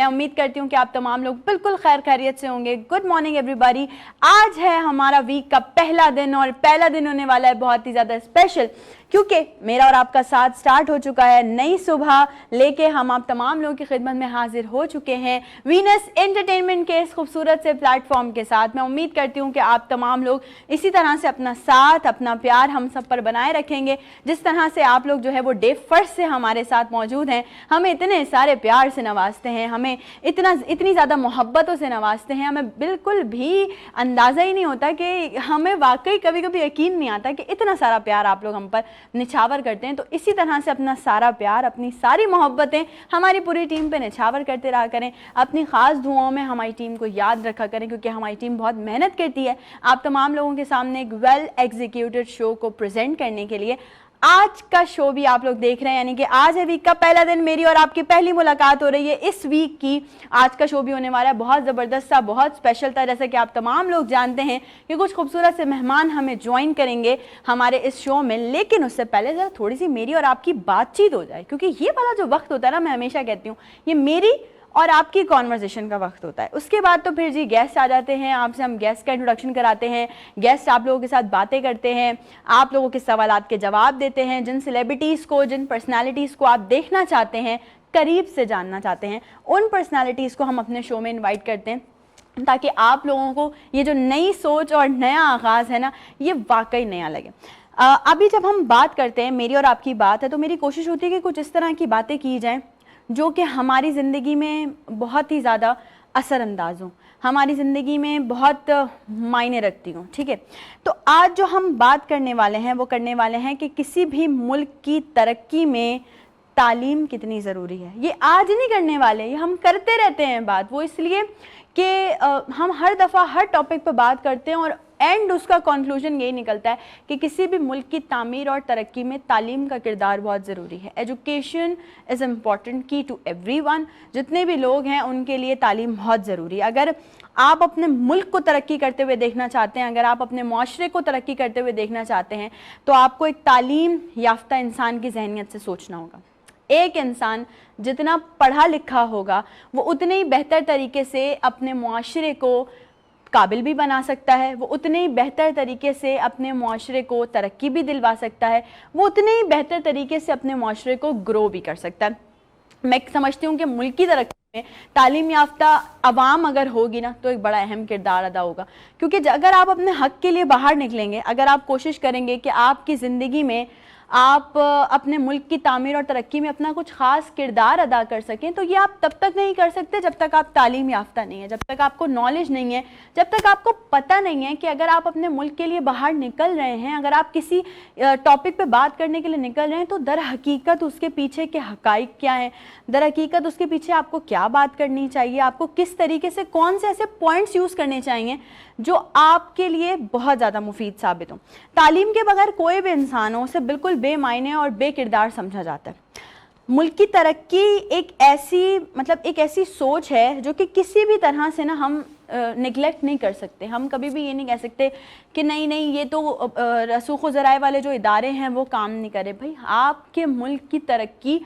मैं उम्मीद करती हूँ कि आप तमाम लोग बिल्कुल खैर खैरियत से होंगे। Good morning everybody. आज है हमारा वीक का पहला दिन और पहला दिन होने वाला है बहुत ही ज़्यादा स्पेशल, क्योंकि मेरा और आपका साथ स्टार्ट हो चुका है। नई सुबह लेके हम आप तमाम लोगों की खिदमत में हाजिर हो चुके हैं वीनस एंटरटेनमेंट के इस खूबसूरत से प्लेटफॉर्म के साथ। मैं उम्मीद करती हूँ कि आप तमाम लोग इसी तरह से अपना साथ, अपना प्यार हम सब पर बनाए रखेंगे, जिस तरह से आप लोग जो है वो डे फर्स्ट से हमारे साथ मौजूद हैं। हमें इतने सारे प्यार से नवाजते हैं, हमें इतनी ज़्यादा मोहब्बतों से नवाजते हैं, हमें बिल्कुल भी अंदाज़ा ही नहीं होता कि हमें वाकई कभी कभी यकीन नहीं आता कि इतना सारा प्यार आप लोग हम पर निछावर करते हैं। तो इसी तरह से अपना सारा प्यार, अपनी सारी मोहब्बतें हमारी पूरी टीम पे निछावर करते रहा करें। अपनी ख़ास दुआओं में हमारी टीम को याद रखा करें, क्योंकि हमारी टीम बहुत मेहनत करती है आप तमाम लोगों के सामने एक वेल एग्जीक्यूटेड शो को प्रेजेंट करने के लिए। आज का शो भी आप लोग देख रहे हैं, यानी कि आज है वीक का पहला दिन, मेरी और आपकी पहली मुलाकात हो रही है इस वीक की। आज का शो भी होने वाला है बहुत ज़बरदस्त सा, बहुत स्पेशल था। जैसा कि आप तमाम लोग जानते हैं कि कुछ खूबसूरत से मेहमान हमें ज्वाइन करेंगे हमारे इस शो में, लेकिन उससे पहले ज़रा थोड़ी सी मेरी और आपकी बातचीत हो जाए, क्योंकि ये वाला जो वक्त होता है ना, मैं हमेशा कहती हूँ ये मेरी और आपकी कॉन्वर्सेशन का वक्त होता है। उसके बाद तो फिर जी गेस्ट आ जाते हैं, आपसे हम गेस्ट का इंट्रोडक्शन कराते हैं, गेस्ट आप लोगों के साथ बातें करते हैं, आप लोगों के सवालात के जवाब देते हैं। जिन सेलिब्रिटीज़ को, जिन पर्सनालिटीज़ को आप देखना चाहते हैं, करीब से जानना चाहते हैं, उन पर्सनालिटीज़ को हम अपने शो में इन्वाइट करते हैं, ताकि आप लोगों को ये जो नई सोच और नया आगाज़ है ना, ये वाकई नया लगे। अभी जब हम बात करते हैं, मेरी और आपकी बात है, तो मेरी कोशिश होती है कि कुछ इस तरह की बातें की जाएँ जो कि हमारी ज़िंदगी में बहुत ही ज़्यादा असरअंदाज हों, हमारी ज़िंदगी में बहुत मायने रखती हूँ। ठीक है, तो आज जो हम बात करने वाले हैं वो करने वाले हैं कि किसी भी मुल्क की तरक्की में तालीम कितनी ज़रूरी है। ये आज नहीं करने वाले, ये हम करते रहते हैं बात, वो इसलिए कि हम हर दफ़ा हर टॉपिक पर बात करते हैं और एंड उसका कंक्लूजन यही निकलता है कि किसी भी मुल्क की तामीर और तरक्की में तालीम का किरदार बहुत ज़रूरी है। एजुकेशन इज़ इम्पॉर्टेंट की टू एवरीवन। जितने भी लोग हैं उनके लिए तालीम बहुत ज़रूरी है। अगर आप अपने मुल्क को तरक्की करते हुए देखना चाहते हैं, अगर आप अपने माशरे को तरक्की करते हुए देखना चाहते हैं, तो आपको एक तालीम याफ्ता इंसान की जहनीत से सोचना होगा। एक इंसान जितना पढ़ा लिखा होगा वो उतने ही बेहतर तरीके से अपने माशरे को काबिल भी बना सकता है, वो उतने ही बेहतर तरीके से अपने माशरे को तरक्की भी दिलवा सकता है, वो उतने ही बेहतर तरीके से अपने माशरे को ग्रो भी कर सकता है। मैं समझती हूँ कि मुल्क की तरक्की में तालीम याफ्ता अवाम अगर होगी ना, तो एक बड़ा अहम किरदार अदा होगा। क्योंकि अगर आप अपने हक़ के लिए बाहर निकलेंगे, अगर आप कोशिश करेंगे कि आपकी ज़िंदगी में आप अपने मुल्क की तामीर और तरक्की में अपना कुछ ख़ास किरदार अदा कर सकें, तो ये आप तब तक नहीं कर सकते जब तक आप तालीम याफ्ता नहीं है, जब तक आपको नॉलेज नहीं है, जब तक आपको पता नहीं है कि अगर आप अपने मुल्क के लिए बाहर निकल रहे हैं, अगर आप किसी टॉपिक पे बात करने के लिए निकल रहे हैं, तो दर हकीकत उसके पीछे के हक़ाइक़ क्या हैं, दर हकीकत उसके पीछे आपको क्या बात करनी चाहिए, आपको किस तरीके से कौन से ऐसे पॉइंट्स यूज़ करने चाहिए जो आपके लिए बहुत ज़्यादा मुफीद साबित हों। तालीम के बगैर कोई भी इंसान हो उसे बिल्कुल बेमायने और बेकिरदार समझा जाता है। मुल्क की तरक्की एक ऐसी सोच है जो कि किसी भी तरह से ना हम निगलेक्ट नहीं कर सकते। हम कभी भी ये नहीं कह सकते कि नहीं ये तो रसूख व ज़राए वाले जो इदारे हैं वो काम नहीं करे। भाई, आपके मुल्क की तरक्की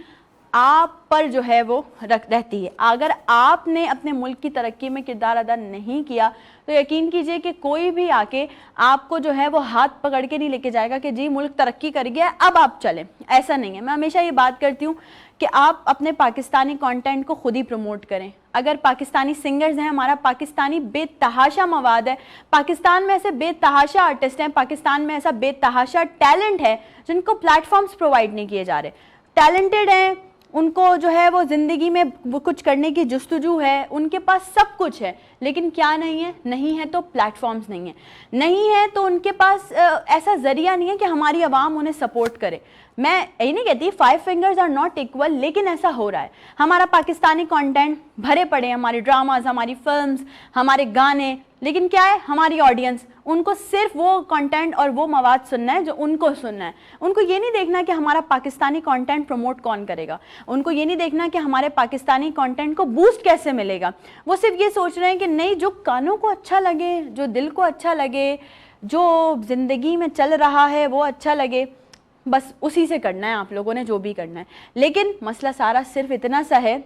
आप पर जो है वो रहती है। अगर आपने अपने मुल्क की तरक्की में किरदार अदा नहीं किया, तो यकीन कीजिए कि कोई भी आके आपको जो है वो हाथ पकड़ के नहीं लेके जाएगा कि जी मुल्क तरक्की कर गया अब आप चलें। ऐसा नहीं है। मैं हमेशा ये बात करती हूँ कि आप अपने पाकिस्तानी कंटेंट को खुद ही प्रमोट करें। अगर पाकिस्तानी सिंगर्स हैं, हमारा पाकिस्तानी बेतहाशा मवाद है, पाकिस्तान में ऐसे बेतहाशा आर्टिस्ट हैं, पाकिस्तान में ऐसा बेतहाशा टैलेंट है जिनको प्लेटफॉर्म्स प्रोवाइड नहीं किए जा रहे। टैलेंटेड हैं, उनको जो है वो ज़िंदगी में वो कुछ करने की जुस्तजू है, उनके पास सब कुछ है, लेकिन क्या नहीं है तो प्लेटफॉर्म्स नहीं है तो उनके पास ऐसा ज़रिया नहीं है कि हमारी आवाम उन्हें सपोर्ट करे। मैं ये नहीं कहती 5 फिंगर्स आर नॉट इक्वल, लेकिन ऐसा हो रहा है। हमारा पाकिस्तानी कंटेंट भरे पड़े हैं, हमारे ड्रामाज, हमारी फिल्म्स, हमारे गाने, लेकिन क्या है, हमारी ऑडियंस, उनको सिर्फ वो कंटेंट और वो मवाद सुनना है जो उनको सुनना है। उनको ये नहीं देखना कि हमारा पाकिस्तानी कंटेंट प्रमोट कौन करेगा, उनको ये नहीं देखना कि हमारे पाकिस्तानी कंटेंट को बूस्ट कैसे मिलेगा। वो सिर्फ ये सोच रहे हैं कि नहीं, जो कानों को अच्छा लगे, जो दिल को अच्छा लगे, जो ज़िंदगी में चल रहा है वो अच्छा लगे, बस उसी से करना है आप लोगों ने जो भी करना है। लेकिन मसला सारा सिर्फ इतना सा है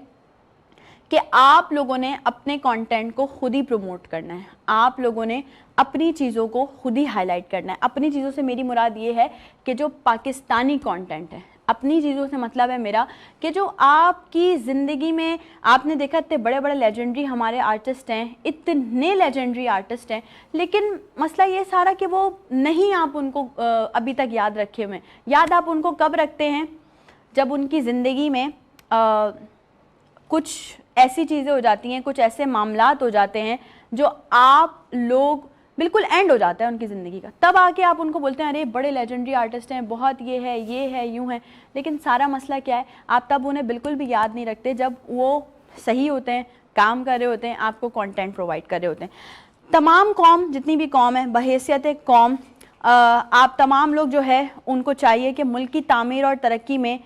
कि आप लोगों ने अपने कंटेंट को खुद ही प्रमोट करना है, आप लोगों ने अपनी चीज़ों को खुद ही हाईलाइट करना है। अपनी चीज़ों से मेरी मुराद ये है कि जो पाकिस्तानी कंटेंट है, अपनी चीज़ों से मतलब है मेरा कि जो आपकी ज़िंदगी में आपने देखा इतने बड़े बड़े लेजेंडरी हमारे आर्टिस्ट हैं, इतने लेजेंडरी आर्टिस्ट हैं, लेकिन मसला ये सारा कि वो नहीं आप उनको अभी तक याद रखे हुए। याद आप उनको कब रखते हैं? जब उनकी ज़िंदगी में कुछ ऐसी चीज़ें हो जाती हैं, कुछ ऐसे मामलात हो जाते हैं जो आप लोग बिल्कुल एंड हो जाता है उनकी ज़िंदगी का, तब आके आप उनको बोलते हैं अरे बड़े लेजेंडरी आर्टिस्ट हैं, बहुत ये है यूँ है। लेकिन सारा मसला क्या है, आप तब उन्हें बिल्कुल भी याद नहीं रखते जब वो सही होते हैं, काम कर रहे होते हैं, आपको कंटेंट प्रोवाइड कर रहे होते हैं। तमाम कौम, जितनी भी कौम है, बहैसियत कौम, आप तमाम लोग जो है उनको चाहिए कि मुल्क की तामीर और तरक्की में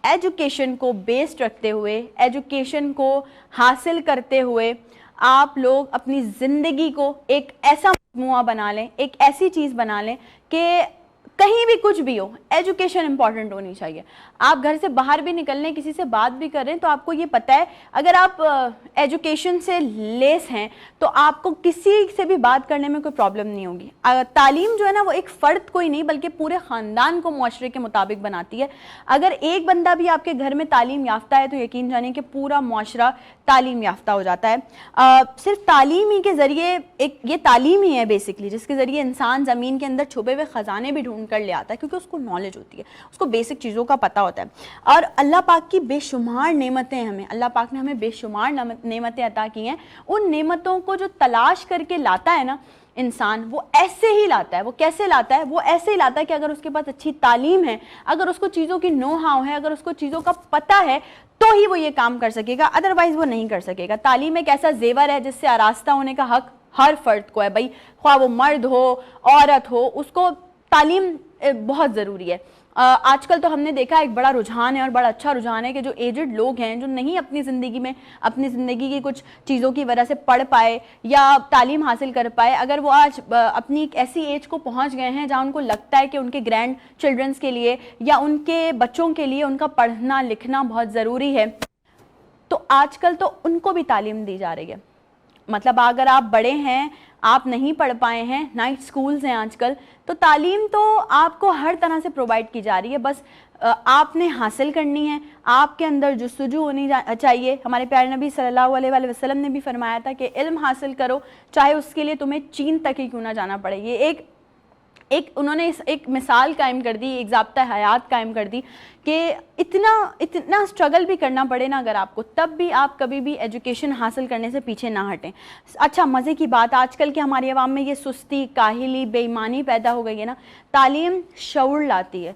एजुकेशन को बेस्ड रखते हुए, एजुकेशन को हासिल करते हुए आप लोग अपनी ज़िंदगी को एक ऐसा मजमुआ बना लें, एक ऐसी चीज़ बना लें कि कहीं भी कुछ भी हो, एजुकेशन इंपॉर्टेंट होनी चाहिए। आप घर से बाहर भी निकलने, किसी से बात भी कर रहे हैं तो आपको ये पता है अगर आप एजुकेशन से लेस हैं तो आपको किसी से भी बात करने में कोई प्रॉब्लम नहीं होगी। तालीम जो है ना वो एक फ़र्द को ही नहीं बल्कि पूरे ख़ानदान को मुआशरे के मुताबिक बनाती है। अगर एक बंदा भी आपके घर में तालीम याफ्ता है तो यकीन जानिए कि पूरा मुआशरा तालीम याफ्ता हो जाता है। सिर्फ तालीम ही के ज़रिए, एक ये तालीम ही है बेसिकली जिसके ज़रिए इंसान ज़मीन के अंदर छुपे हुए ख़जाने भी ढूंढ कर ले आता है, क्योंकि उसको नॉलेज होती है, उसको बेसिक चीज़ों का पता होता है। और अल्लाह पाक की बेशुमार नेमतें हमें, अल्लाह पाक ने हमें बेशुमार नेमतें अता की हैं। उन नेमतों को जो तलाश करके लाता है ना इंसान, वो ऐसे ही लाता है। वो कैसे लाता है? वो ऐसे ही लाता है कि अगर उसके पास अच्छी तालीम है, अगर उसको चीज़ों की नो हाउ है, अगर उसको चीज़ों का पता है तो ही वो ये काम कर सकेगा, अदरवाइज वो नहीं कर सकेगा। तालीम एक ऐसा जेवर है जिससे आरास्ता होने का हक हर फर्द को है भाई, ख्वाह वो मर्द हो औरत हो, उसको तालीम बहुत ज़रूरी है। आजकल तो हमने देखा एक बड़ा रुझान है और बड़ा अच्छा रुझान है कि जो एजड लोग हैं, जो नहीं अपनी ज़िंदगी में अपनी ज़िंदगी की कुछ चीज़ों की वजह से पढ़ पाए या तालीम हासिल कर पाए, अगर वो आज अपनी एक ऐसी एज को पहुंच गए हैं जहां उनको लगता है कि उनके ग्रैंड चिल्ड्रंस के लिए या उनके बच्चों के लिए उनका पढ़ना लिखना बहुत ज़रूरी है, तो आजकल तो उनको भी तालीम दी जा रही है। मतलब अगर आप बड़े हैं, आप नहीं पढ़ पाए हैं, नाइट स्कूल्स हैं आजकल, तो तालीम तो आपको हर तरह से प्रोवाइड की जा रही है। बस आपने हासिल करनी है, आपके अंदर जुस्तजू होनी चाहिए। हमारे प्यारे नबी सल्लल्लाहु अलैहि वसल्लम ने भी फरमाया था कि इल्म हासिल करो, चाहे उसके लिए तुम्हें चीन तक ही क्यों ना जाना पड़े। ये उन्होंने एक मिसाल कायम कर दी, एक ज़ाब्ता हयात कायम कर दी कि इतना स्ट्रगल भी करना पड़े ना अगर आपको, तब भी आप कभी भी एजुकेशन हासिल करने से पीछे ना हटें। अच्छा, मज़े की बात, आजकल के हमारी आवाम में ये सुस्ती, काहिली, बेईमानी पैदा हो गई है ना। तालीम शऊर लाती है।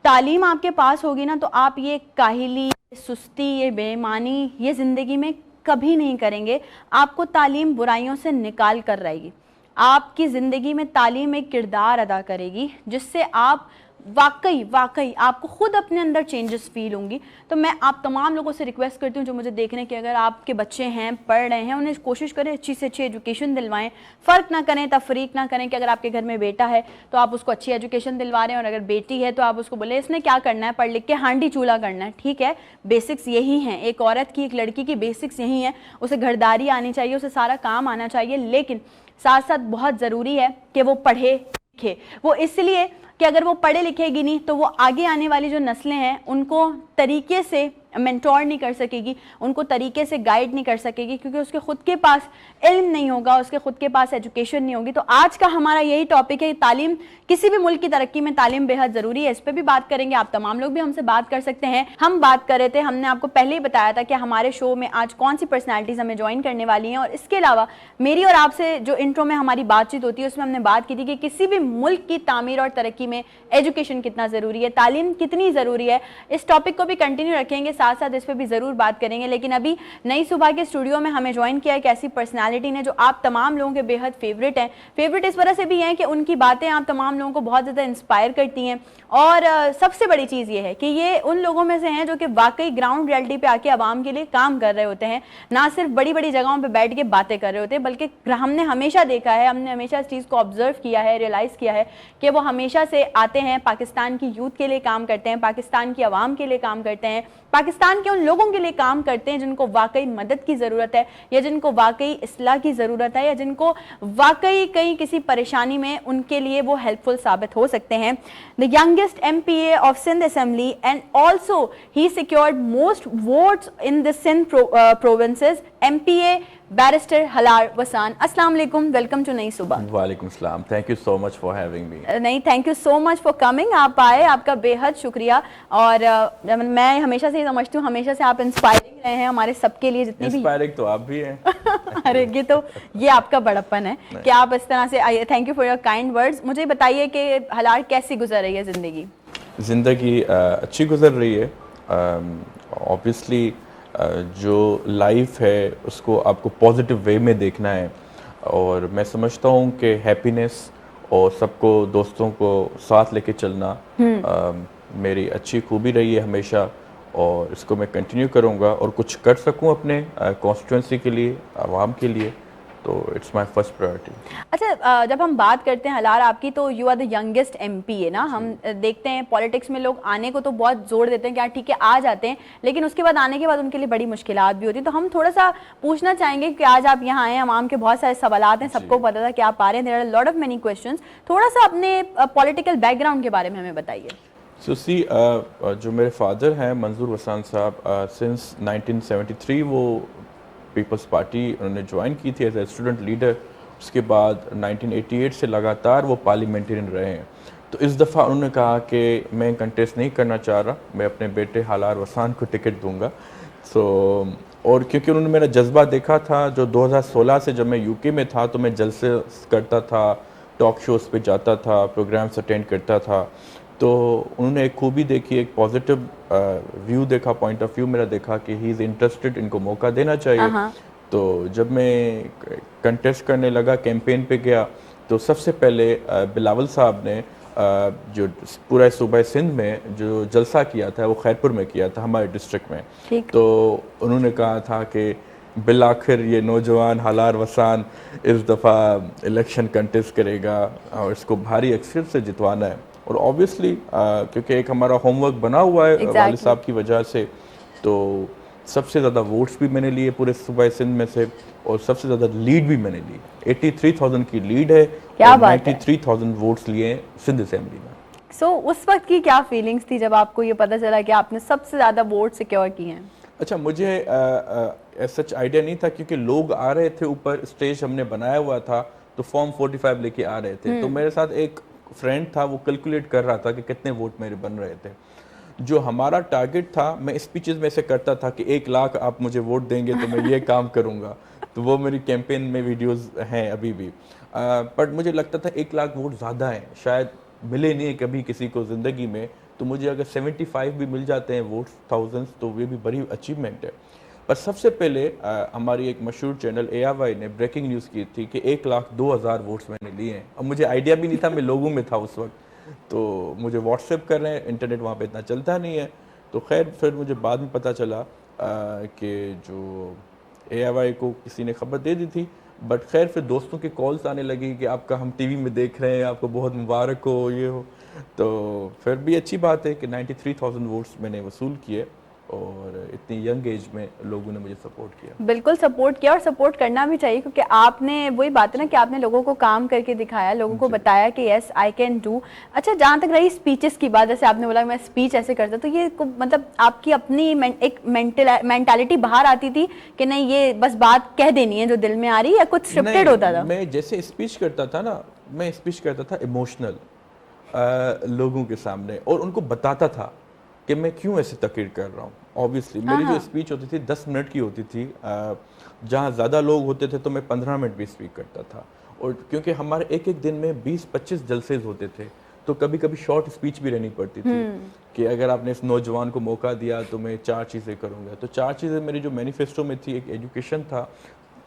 तालीम आपके पास होगी ना तो आप ये काहिली, सुस्ती, ये बेईमानी, ये ज़िंदगी में कभी नहीं करेंगे। आपको तालीम बुराइयों से निकाल कर रहेगी। आपकी ज़िंदगी में तालीम एक किरदार अदा करेगी जिससे आप वाकई आपको खुद अपने अंदर चेंजेस फील होंगी। तो मैं आप तमाम लोगों से रिक्वेस्ट करती हूँ जो मुझे देख रहे हैं कि अगर आपके बच्चे हैं, पढ़ रहे हैं, उन्हें कोशिश करें अच्छी से अच्छी एजुकेशन दिलवाएं। फ़र्क ना करें, तफरीक ना करें कि अगर आपके घर में बेटा है तो आप उसको अच्छी एजुकेशन दिलवा रहे हैं और अगर बेटी है तो आप उसको बोले इसने क्या करना है, पढ़ लिख के हांडी चूल्हा करना है। ठीक है, बेसिक्स यही हैं, एक औरत की, एक लड़की की बेसिक्स यही हैं। उसे घरदारी आनी चाहिए, उसे सारा काम आना चाहिए, लेकिन साथ साथ बहुत ज़रूरी है कि वो पढ़े लिखे। वो इसलिए कि अगर वो पढ़े लिखेगी नहीं तो वो आगे आने वाली जो नस्लें हैं उनको तरीके से मेंटोर नहीं कर सकेगी, उनको तरीके से गाइड नहीं कर सकेगी, क्योंकि उसके खुद के पास इल्म नहीं होगा, उसके खुद के पास एजुकेशन नहीं होगी। तो आज का हमारा यही टॉपिक है, तालीम, किसी भी मुल्क की तरक्की में तालीम बेहद ज़रूरी है। इस पर भी बात करेंगे, आप तमाम लोग भी हमसे बात कर सकते हैं। हम बात कर रहे थे, हमने आपको पहले ही बताया था कि हमारे शो में आज कौन सी पर्सनैलिटीज़ हमें ज्वाइन करने वाली हैं, और इसके अलावा मेरी और आपसे जो इंट्रो में हमारी बातचीत होती है उसमें हमने बात की थी कि किसी भी मुल्क की तामीर और तरक्की में एजुकेशन कितना ज़रूरी है, तालीम कितनी ज़रूरी है। इस टॉपिक को भी कंटिन्यू रखेंगे, साथ साथ इस पर भी ज़रूर बात करेंगे। लेकिन अभी नई सुबह के स्टूडियो में हमें ज्वाइन किया एक ऐसी पर्सनालिटी ने जो आप तमाम लोगों के बेहद फेवरेट हैं। फेवरेट इस वजह से भी हैं कि उनकी बातें आप तमाम लोगों को बहुत ज़्यादा इंस्पायर करती हैं, और सबसे बड़ी चीज़ ये है कि ये उन लोगों में से हैं जो कि वाकई ग्राउंड रियलिटी पे आके आवाम के लिए काम कर रहे होते हैं, ना सिर्फ बड़ी बड़ी जगहों पर बैठ के बातें कर रहे होते हैं, बल्कि हमने हमेशा देखा है, हमने हमेशा इस चीज़ को ऑब्जर्व किया है, रियलाइज़ किया है कि वो हमेशा से आते हैं, पाकिस्तान की यूथ के लिए काम करते हैं, पाकिस्तान की आवाम के लिए काम करते हैं, पाकिस्तान पाकिस्तान के उन लोगों के लिए काम करते हैं जिनको वाकई मदद की ज़रूरत है, या जिनको वाकई इस्लाह की ज़रूरत है, या जिनको वाकई कहीं किसी परेशानी में उनके लिए वो हेल्पफुल साबित हो सकते हैं। The youngest MPA of Sindh assembly and also he secured most votes in the Sindh provinces, MPA barrister Halar Wassan. अस्सलाम वालेकुम, वेलकम टू नई सुबह। वालेकुम सलाम, thank you so much for having me. नहीं, thank you so much for coming, आप आए, आपका बेहद शुक्रिया। और मैं हमेशा से ही समझती हूँ, हमेशा से आप इंस्पायरिंग रहे हैं हमारे सबके लिए, जितनी भी। इंस्पायरिंग तो आप भी हैं। अरे ये आपका बड़प्पन है कि आप इस तरह से आइए। Thank you for your kind words. मुझे बताइए कि हलार कैसी गुजर रही है ज़िंदगी? ज़िंदगी अच्छी गुजर रही है। ऑब्वियसली जो लाइफ है उसको आपको पॉजिटिव वे में देखना है, और मैं समझता हूँ कि हैप्पीनेस और सबको दोस्तों को साथ लेके चलना मेरी अच्छी खूबी रही है हमेशा, और इसको मैं कंटिन्यू करूँगा और कुछ कर सकूँ अपने कॉन्स्टिट्यूंसी के लिए, आवाम के लिए, तो इट्स माय फर्स्ट प्रायोरिटी। अच्छा, जब हम बात करते हैं हलार आपकी, तो you are the youngest MPA ना। हम देखते हैं पॉलिटिक्स में लोग आने को तो बहुत जोर देते हैं कि ठीक है आ जाते हैं, लेकिन उसके बाद आने के बाद उनके लिए बड़ी मुश्किलात भी होती हैं। तो हम थोड़ा सा पूछना चाहेंगे कि आज आप यहाँ आए, आवाम के बहुत सारे सवालात हैं, सबको पता था कि आप आ रहे हैं, there are lot of many questions. थोड़ा सा अपने पॉलिटिकल बैकग्राउंड के बारे में हमें बताइए। जो मेरे फादर हैं मंजूर वसान साहब, सिंस 1973 वो पीपल्स पार्टी उन्होंने ज्वाइन की थी एज ए स्टूडेंट लीडर। उसके बाद 1988 से लगातार वो पार्लियामेंटेरियन रहे हैं। तो इस दफ़ा उन्होंने कहा कि मैं कंटेस्ट नहीं करना चाह रहा, मैं अपने बेटे हलार वसान को टिकट दूंगा। और क्योंकि उन्होंने मेरा जज्बा देखा था, जो 2016 से जब मैं UK में था तो मैं जलसे करता था, टॉक शोज़ पे जाता था, प्रोग्राम्स अटेंड करता था, तो उन्होंने एक खूबी देखी, एक पॉजिटिव व्यू देखा, पॉइंट ऑफ व्यू मेरा देखा कि ही इज़ इंटरेस्टेड, इनको मौका देना चाहिए। तो जब मैं कंटेस्ट करने लगा, कैंपेन पे गया, तो सबसे पहले बिलावल साहब ने जो पूरा सूबा सिंध में जो जलसा किया था वो खैरपुर में किया था, हमारे डिस्ट्रिक्ट में। तो उन्होंने कहा था कि बिलाखिर ये नौजवान हलार वसान इस दफ़ा इलेक्शन कंटेस्ट करेगा और इसको भारी अक्सरियत से जितवाना है। और ऑब्वियसली क्योंकि एक हमारा होमवर्क बना हुआ है वालिद साहब की वजह से, तो सबसे ज़्यादा वोट्स भी मैंने लिए पूरे सूबा सिंध में से, और सबसे ज़्यादा लीड भी मैंने ली। 83,000 की लीड है, और 93,000 वोट्स लिए सिंध असेंबली में। सो उस वक्त की क्या फीलिंग्स थी जब आपको ये पता चला कि आपने सबसे ज़्यादा वोट सिक्योर किए हैं? अच्छा, मुझे सच आइडिया नहीं था, क्योंकि लोग आ रहे थे ऊपर, स्टेज हमने बनाया हुआ था, तो फॉर्म 45 लेके आ रहे थे। तो मेरे साथ एक फ्रेंड था, वो कैलकुलेट कर रहा था कि कितने वोट मेरे बन रहे थे। जो हमारा टारगेट था, मैं स्पीचेस में से करता था कि 1 लाख आप मुझे वोट देंगे तो मैं ये काम करूँगा। तो वो मेरी कैंपेन में वीडियोस हैं अभी भी। बट मुझे लगता था 1 लाख वोट ज़्यादा हैं, शायद मिले नहीं कभी किसी को ज़िंदगी में। तो मुझे अगर 75 भी मिल जाते हैं वोट्स, थाउजेंड्स, तो ये भी बड़ी अचीवमेंट है। पर सबसे पहले हमारी एक मशहूर चैनल ARY ने ब्रेकिंग न्यूज़ की थी कि 1,02,000 वोट्स मैंने लिए हैं। अब मुझे आइडिया भी नहीं था, मैं लोगों में था उस वक्त, तो मुझे व्हाट्सएप कर रहे हैं, इंटरनेट वहाँ पे इतना चलता नहीं है। तो खैर फिर मुझे बाद में पता चला कि जो ARY को किसी ने खबर दे दी थी। बट खैर फिर दोस्तों की कॉल्स आने लगी कि आपका हम TV में देख रहे हैं, आपको बहुत मुबारक हो, ये हो। तो फिर भी अच्छी बात है कि 93,000 वोट्स मैंने वसूल किए, और इतनी यंग एज में लोगों ने मुझे सपोर्ट किया। बिल्कुल सपोर्ट किया, और सपोर्ट करना भी चाहिए, क्योंकि आपने वही बात है ना कि आपने लोगों को काम करके दिखाया, लोगों को बताया कि यस आई कैन डू। अच्छा, जहाँ तक रही स्पीचेस की बात, जैसे आपने बोला मैं स्पीच ऐसे करता, तो ये मतलब आपकी अपनी एक मेंटालिटी बाहर आती थी कि नहीं ये बस बात कह देनी है जो दिल में आ रही है, या कुछ स्क्रिप्टेड होता था? मैं जैसे स्पीच करता था ना, मैं स्पीच करता था इमोशनल लोगों के सामने, और उनको बताता था कि मैं क्यों ऐसे तकरीर कर रहा हूँ। ऑब्वियसली मेरी जो स्पीच होती थी 10 मिनट की होती थी, जहाँ ज़्यादा लोग होते थे तो मैं 15 मिनट भी स्पीक करता था। और क्योंकि हमारे एक एक दिन में 20-25 जलसेज होते थे, तो कभी कभी शॉर्ट स्पीच भी रहनी पड़ती थी कि अगर आपने इस नौजवान को मौका दिया तो मैं 4 चीज़ें करूँगा। तो 4 चीज़ें मेरी जो मैनिफेस्टो में थी, एक एजुकेशन था,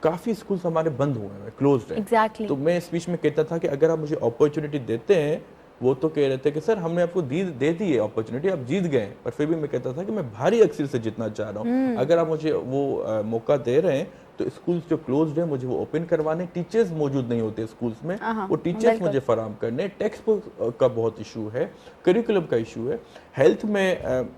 काफ़ी स्कूल्स हमारे बंद हुए हैं, क्लोज्ड हैं। तो मैं स्पीच में कहता था कि अगर आप मुझे अपॉर्चुनिटी देते हैं, वो तो कह रहे थे कि सर हमने आपको दे दी है अपॉर्चुनिटी, आप जीत गए, पर फिर भी मैं कहता था कि मैं भारी अक्सर से जीतना चाह रहा हूँ। अगर आप मुझे वो मौका दे रहे हैं तो स्कूल्स जो क्लोज्ड है मुझे वो ओपन करवाने, टीचर्स मौजूद नहीं होते स्कूल्स में, वो टीचर्स बिल्कुल। मुझे फराम करने, टेक्स्ट बुक का बहुत इशू है, करिकुलम का इशू है। हेल्थ में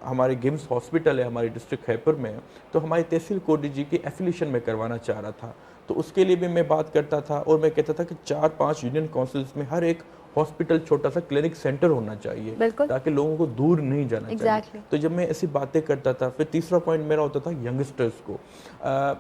हमारे गेम्स हॉस्पिटल है, हमारी डिस्ट्रिक्ट हैपर में है, तो हमारी तहसील कोडी जी की एफिलिएशन में करवाना चाह रहा था, तो उसके लिए भी मैं बात करता था और मैं कहता था कि 4-5 यूनियन काउंसिल्स में हर एक हॉस्पिटल छोटा सा क्लिनिक सेंटर होना चाहिए, बिल्कुल। ताकि लोगों को दूर नहीं जाना चाहिए। तो जब मैं ऐसी बातें करता था, फिर तीसरा पॉइंट मेरा होता था यंगस्टर्स को।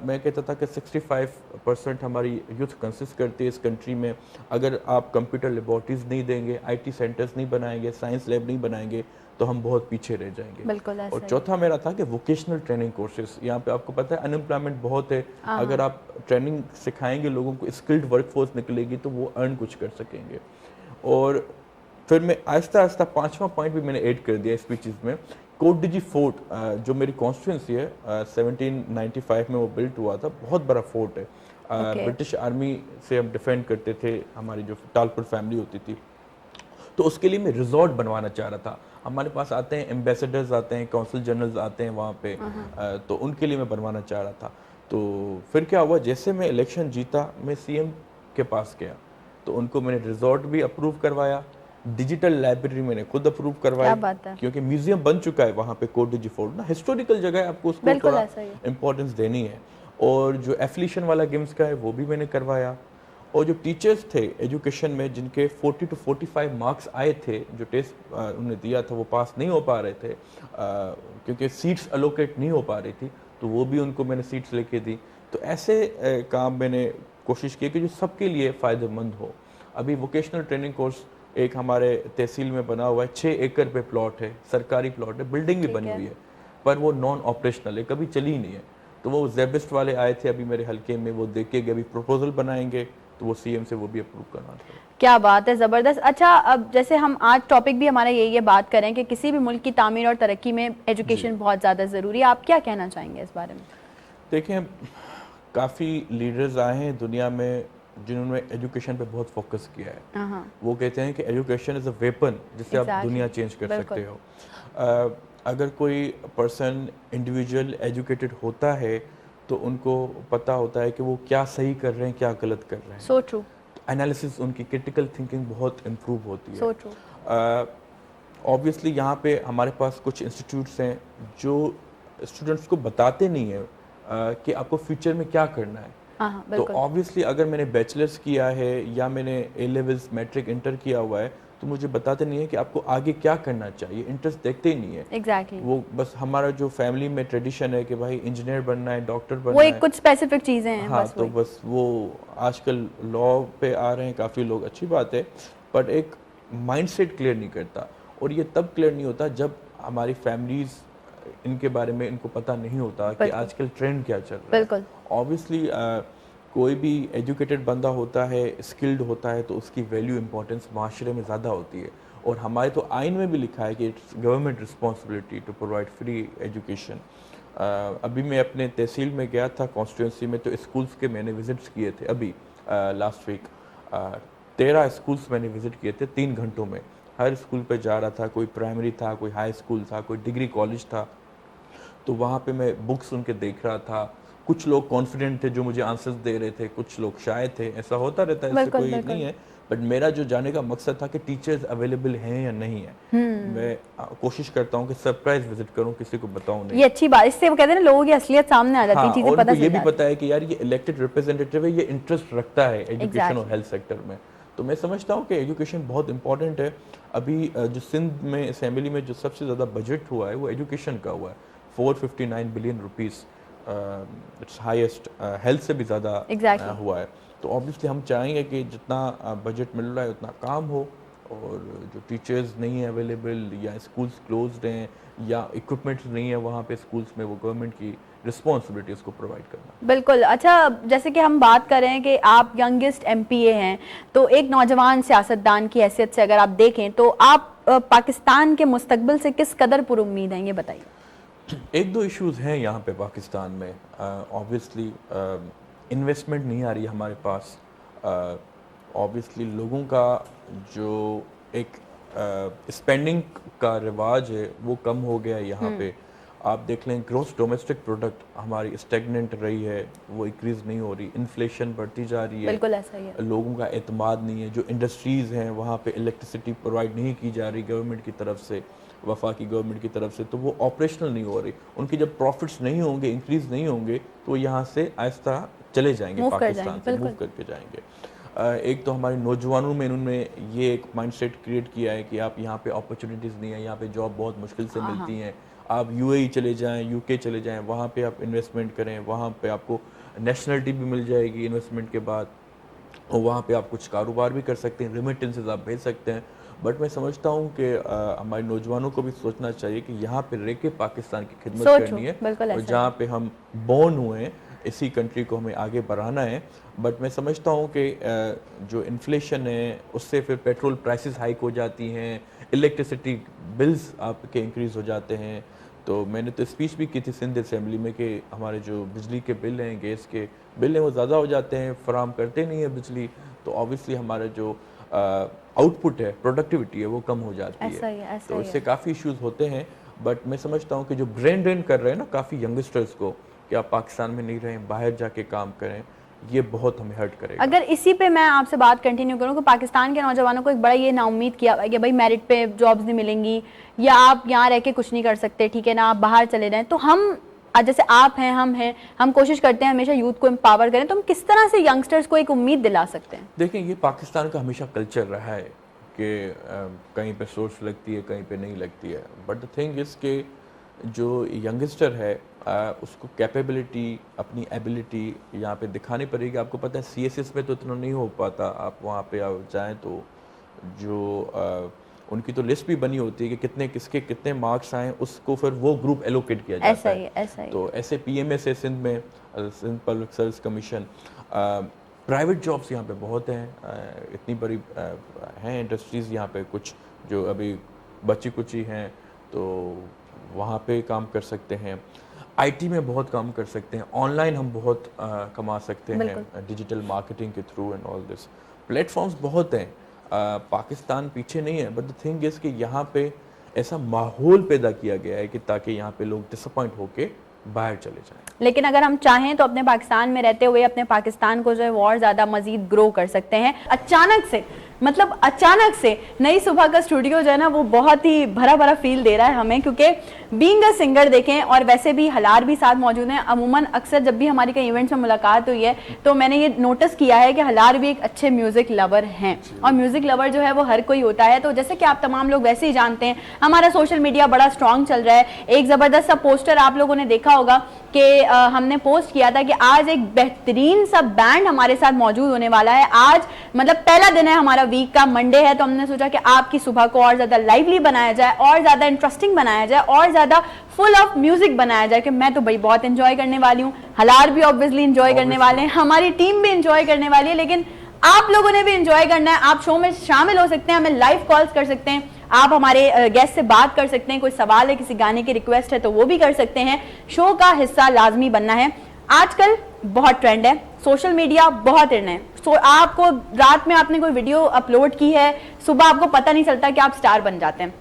मैं कहता था कि 65% हमारी यूथ कंसिस्ट करती है इस कंट्री में। अगर आप कंप्यूटर लेबॉर्टरीज नहीं देंगे, IT सेंटर्स नहीं बनाएंगे, साइंस लैब नहीं बनाएंगे, तो हम बहुत पीछे रह जाएंगे। बिल्कुल ऐसा और ही। चौथा मेरा था कि वोकेशनल ट्रेनिंग कोर्सेज, यहाँ पे आपको पता है अनएम्प्लॉयमेंट बहुत है, अगर आप ट्रेनिंग सिखाएंगे लोगों को, स्किल्ड वर्कफोर्स निकलेगी तो वो अर्न कुछ कर सकेंगे। और फिर मैं आहिस्ता आहिस्ता 5वां पॉइंट भी मैंने ऐड कर दिया स्पीचेस में, कोटडीजी फोर्ट जो मेरी कॉन्स्टिट्यूंसी है, 1795 में वो बिल्ट हुआ था, बहुत बड़ा फोर्ट है। ब्रिटिश आर्मी से हम डिफेंड करते थे, हमारी जो टालपुर फैमिली होती थी, तो उसके लिए मैं रिजॉर्ट बनवाना चाह रहा था। हमारे पास आते हैं एम्बेसडर्स, आते हैं कौंसल जनरल्स आते हैं वहाँ पे, तो उनके लिए मैं बनवाना चाह रहा था। तो फिर क्या हुआ, जैसे मैं इलेक्शन जीता, मैं CM के पास गया, तो उनको मैंने रिजॉर्ट भी अप्रूव करवाया, डिजिटल लाइब्रेरी मैंने खुद अप्रूव करवाई, क्योंकि म्यूजियम बन चुका है वहाँ पे कोटडीजी फोर्ट ना, हिस्टोरिकल जगह है, आपको उसको थोड़ा इंपॉर्टेंस देनी है। और जो एफिलिएशन वाला गेम्स का है वो भी मैंने करवाया। और जो टीचर्स थे एजुकेशन में, जिनके 40 to 45 मार्क्स आए थे, जो टेस्ट उन्होंने दिया था वो पास नहीं हो पा रहे थे, क्योंकि सीट्स अलोकेट नहीं हो पा रही थी, तो वो भी उनको मैंने सीट्स लेके दी। तो ऐसे काम मैंने कोशिश की कि जो सबके लिए फ़ायदेमंद हो। अभी वोकेशनल ट्रेनिंग कोर्स एक हमारे तहसील में बना हुआ है, 6 एकड़ पे प्लॉट है, सरकारी प्लॉट है, बिल्डिंग भी बनी हुई है, पर वो नॉन ऑपरेशनल है, कभी चली नहीं है। तो वो जेबिस्ट वाले आए थे अभी मेरे हल्के में, वो देख के अभी प्रपोजल बनाएंगे, तो वो CM से वो भी अप्रूव करना था। क्या बात है, ज़बरदस्त। अच्छा, अब जैसे हम आज टॉपिक भी हमारा यही है, बात करें कि किसी भी मुल्क की तामीर और तरक्की में एजुकेशन बहुत ज़्यादा ज़रूरी है, आप क्या कहना चाहेंगे इस बारे में? देखें, काफ़ी लीडर्स आए हैं दुनिया में जिन्होंने एजुकेशन पे बहुत फोकस किया है। वो कहते हैं कि एजुकेशन इज़ अ वेपन जिससे आप दुनिया चेंज कर सकते हो। अगर कोई पर्सन इंडिविजुअल एजुकेटेड होता है तो उनको पता होता है कि वो क्या सही कर रहे हैं, क्या गलत कर रहे हैं। So true. एनालिसिस, उनकी क्रिटिकल थिंकिंग बहुत इम्प्रूव होती है। So true. ऑब्वियसली यहाँ पे हमारे पास कुछ इंस्टीट्यूट्स हैं जो स्टूडेंट्स को बताते नहीं है कि आपको फ्यूचर में क्या करना है। तो ऑब्वियसली अगर मैंने बैचलर्स किया है या मैंने A-levels मैट्रिक इंटर किया हुआ है, तो मुझे बताते नहीं है कि आपको आगे क्या करना चाहिए, इंटरेस्ट देखते ही नहीं है। एग्जैक्टली। वो बस हमारा जो फैमिली में ट्रेडिशन है कि भाई इंजीनियर बनना है, डॉक्टर बनना वो है, एक कुछ स्पेसिफिक चीज़ें हैं। हाँ, तो बस वो आजकल लॉ पे आ रहे हैं काफ़ी लोग, अच्छी बात है, बट एक माइंडसेट क्लियर नहीं करता। और ये तब क्लियर नहीं होता जब हमारी फैमिलीज इनके बारे में इनको पता नहीं होता कि आजकल ट्रेंड क्या चल रहा है। ऑब्वियसली कोई भी एजुकेटेड बंदा होता है, स्किल्ड होता है, तो उसकी वैल्यू इंपॉर्टेंस माशरे में ज़्यादा होती है। और हमारे तो आइन में भी लिखा है कि it's government responsibility to provide free education. अभी मैं अपने तहसील में गया था कॉन्स्टिट्यूंसी में, तो स्कूल्स के मैंने विजिट्स किए थे अभी लास्ट वीक। 13 स्कूल्स मैंने विजिट किए थे 3 घंटों में। हर स्कूल पे जा रहा था, कोई प्राइमरी था, कोई हाई स्कूल था, कोई डिग्री कॉलेज था, तो वहाँ पे मैं बुक्स उनके देख रहा था। कुछ लोग कॉन्फिडेंट थे जो मुझे आंसर्स दे रहे थे, कुछ लोग शाय थे, ऐसा होता रहता है, ऐसे कोई नहीं है। बट मेरा जो जाने का मकसद था कि टीचर्स अवेलेबल हैं या नहीं है। मैं कोशिश करता हूँ कि सरप्राइज विजिट करूँ, किसी को बताऊँ नहीं। ये अच्छी बात, इससे वो कहते हैं ना, लोगों की असलियत सामने आ जाती है, चीजें पता चल जाती है। ये भी पता है कि यार ये इलेक्टेड रिप्रेजेंटेटिव है, ये इंटरेस्ट रखता है एजुकेशन और हेल्थ सेक्टर में। तो मैं समझता हूँ कि एजुकेशन बहुत इंपॉर्टेंट है। अभी जो सिंध में असेंबली में जो सबसे ज़्यादा बजट हुआ है वो एजुकेशन का हुआ है, 459 billion rupees, it's highest. Health से भी ज़्यादा हुआ है। तो ऑब्वियसली हम चाहेंगे कि जितना बजट मिल रहा है उतना काम हो, और जो टीचर्स नहीं है अवेलेबल, या स्कूल्स क्लोज्ड हैं, या इक्विपमेंट्स नहीं है वहाँ पे स्कूल्स में, वो गवर्नमेंट की रिस्पॉन्सिबिलिटी उसको प्रोवाइड करना। बिल्कुल। अच्छा, जैसे कि हम बात कर रहे हैं कि आप यंगेस्ट MPA हैं, तो एक नौजवान सियासतदान की हैसियत से अगर आप देखें तो आप पाकिस्तान के मुस्तकबिल से किस कदर पुरुम्मीद हैं, ये बताइए। एक दो इश्यूज हैं यहाँ पे पाकिस्तान में। ऑब्वियसली इन्वेस्टमेंट नहीं आ रही हमारे पास। ऑब्वियसली लोगों का जो एक स्पेंडिंग का रिवाज है वो कम हो गया है यहाँ पे। आप देख लें ग्रोस डोमेस्टिक प्रोडक्ट हमारी स्टेगनेंट रही है, वो इंक्रीज़ नहीं हो रही, इन्फ्लेशन बढ़ती जा रही है, बिल्कुल ऐसा ही है। लोगों का एतमाद नहीं है, जो इंडस्ट्रीज़ हैं वहाँ पे इलेक्ट्रिसिटी प्रोवाइड नहीं की जा रही गवर्नमेंट की तरफ से, वफाकी गवर्नमेंट की तरफ से, तो वो ऑपरेशनल नहीं हो रही। उनकी जब प्रॉफिट्स नहीं होंगे, इंक्रीज़ नहीं होंगे, तो यहाँ से आहिस्ता चले जाएंगे, पाकिस्तान से मूव करके जाएंगे। एक तो हमारे नौजवानों में इन्होंने ये एक माइंडसेट क्रिएट किया है कि आप यहाँ पे अपॉर्चुनिटीज़ नहीं है, यहाँ पे जॉब बहुत मुश्किल से मिलती हैं, आप यूएई चले जाएं, यूके चले जाएं, वहाँ पे आप इन्वेस्टमेंट करें, वहाँ पे आपको नेशनलिटी भी मिल जाएगी इन्वेस्टमेंट के बाद, और वहाँ पे आप कुछ कारोबार भी कर सकते हैं, रेमिटेंसेस आप भेज सकते हैं। बट मैं समझता हूँ कि हमारे नौजवानों को भी सोचना चाहिए कि यहाँ पे रह के पाकिस्तान की खिदमत करनी है, और जहाँ पे हम बॉर्न हुए हैं इसी कंट्री को हमें आगे बढ़ाना है। बट मैं समझता हूँ कि जो इन्फ्लेशन है उससे फिर पेट्रोल प्राइसेस हाइक हो जाती हैं, इलेक्ट्रिसिटी बिल्स आपके इंक्रीज़ हो जाते हैं। तो मैंने तो स्पीच भी की थी सिंध असेंबली में कि हमारे जो बिजली के बिल हैं, गैस के बिल हैं, वो ज़्यादा हो जाते हैं, फराम करते नहीं है बिजली, तो ऑब्वियसली हमारा जो आउटपुट है, प्रोडक्टिविटी है, वो कम हो जाती है। तो इससे काफ़ी इश्यूज होते हैं। बट मैं समझता हूँ कि जो ब्रेन ड्रेन कर रहे हैं ना काफ़ी यंगस्टर्स को कि आप पाकिस्तान में नहीं रहें, बाहर जाके काम करें, ये बहुत हमें हर्ट करेगा। अगर इसी पे मैं आपसे बात कंटिन्यू करूँ कि पाकिस्तान के नौजवानों को एक बड़ा ये नाउम्मीद किया हुआ है कि भाई मेरिट पे जॉब्स नहीं मिलेंगी, या आप यहाँ रह के कुछ नहीं कर सकते, ठीक है ना, आप बाहर चले जाएं। तो हम जैसे आप हैं, हम कोशिश करते हैं हमेशा यूथ को एम्पावर करें, तो हम किस तरह से यंगस्टर्स को एक उम्मीद दिला सकते हैं? देखिए, ये पाकिस्तान का हमेशा कल्चर रहा है कि कहीं पे सोर्स लगती है, कहीं पे नहीं लगती है। बट द थिंग इज़ के जो यंगस्टर है उसको कैपेबिलिटी, अपनी एबिलिटी यहाँ पे दिखानी पड़ेगी। आपको पता है CSS में तो इतना नहीं हो पाता, आप वहाँ पे जाएँ तो जो उनकी तो लिस्ट भी बनी होती है कि कितने किसके कितने मार्क्स आए, उसको फिर वो ग्रुप एलोकेट किया जाता है। ऐसा ही। तो ऐसे PMS है सिंध में, Sindh public service commission. Private jobs यहाँ पे बहुत हैं, इतनी बड़ी हैं इंडस्ट्रीज़ यहाँ पे, कुछ जो अभी बची कुची हैं, तो वहाँ पे काम कर सकते हैं। IT में बहुत काम कर सकते हैं, ऑनलाइन हम बहुत कमा सकते हैं, डिजिटल मार्केटिंग के through and all this. Platforms बहुत हैं, पाकिस्तान पीछे नहीं है। बट द थिंग इज़ कि यहाँ पे ऐसा माहौल पैदा किया गया है कि ताकि यहाँ पे लोग डिसअपॉइंट होके बाहर चले जाएं। लेकिन अगर हम चाहें तो अपने पाकिस्तान में रहते हुए अपने पाकिस्तान को जो है और ज़्यादा मजीद ग्रो कर सकते हैं। अचानक से नई सुबह का स्टूडियो जो है ना वो बहुत ही भरा भरा फील दे रहा है हमें, क्योंकि बीइंग अ सिंगर देखें, और वैसे भी हलार भी साथ मौजूद हैं। अमूमन अक्सर जब भी हमारी कई इवेंट्स में मुलाकात हुई है तो मैंने ये नोटिस किया है कि हलार भी एक अच्छे म्यूज़िक लवर हैं, और म्यूज़िक लवर जो है वो हर कोई होता है। तो जैसे कि आप तमाम लोग वैसे ही जानते हैं, हमारा सोशल मीडिया बड़ा स्ट्रॉन्ग चल रहा है। एक ज़बरदस्त सा पोस्टर आप लोगों ने देखा होगा कि हमने पोस्ट किया था कि आज एक बेहतरीन सा बैंड हमारे साथ मौजूद होने वाला है। आज मतलब पहला दिन है हमारा, वीक का मंडे है, तो हमने सोचा कि आपकी सुबह को और ज़्यादा लाइवली बनाया जाए, और ज़्यादा इंटरेस्टिंग बनाया जाए, और ज़्यादा फुल ऑफ म्यूजिक बनाया जाए। कि मैं तो भाई बहुत एंजॉय करने वाली हूँ, हलार भी ऑब्वियसली एंजॉय करने वाले हैं, हमारी टीम भी एंजॉय करने वाली है, लेकिन आप लोगों ने भी एंजॉय करना है। आप शो में शामिल हो सकते हैं, हमें लाइव कॉल्स कर सकते हैं, आप हमारे गेस्ट से बात कर सकते हैं, कोई सवाल है, किसी गाने की रिक्वेस्ट है तो वो भी कर सकते हैं। शो का हिस्सा लाजमी बनना है। आजकल बहुत ट्रेंड है, सोशल मीडिया बहुत इन है। आपको रात में आपने कोई वीडियो अपलोड की है, सुबह आपको पता नहीं चलता कि आप स्टार बन जाते हैं,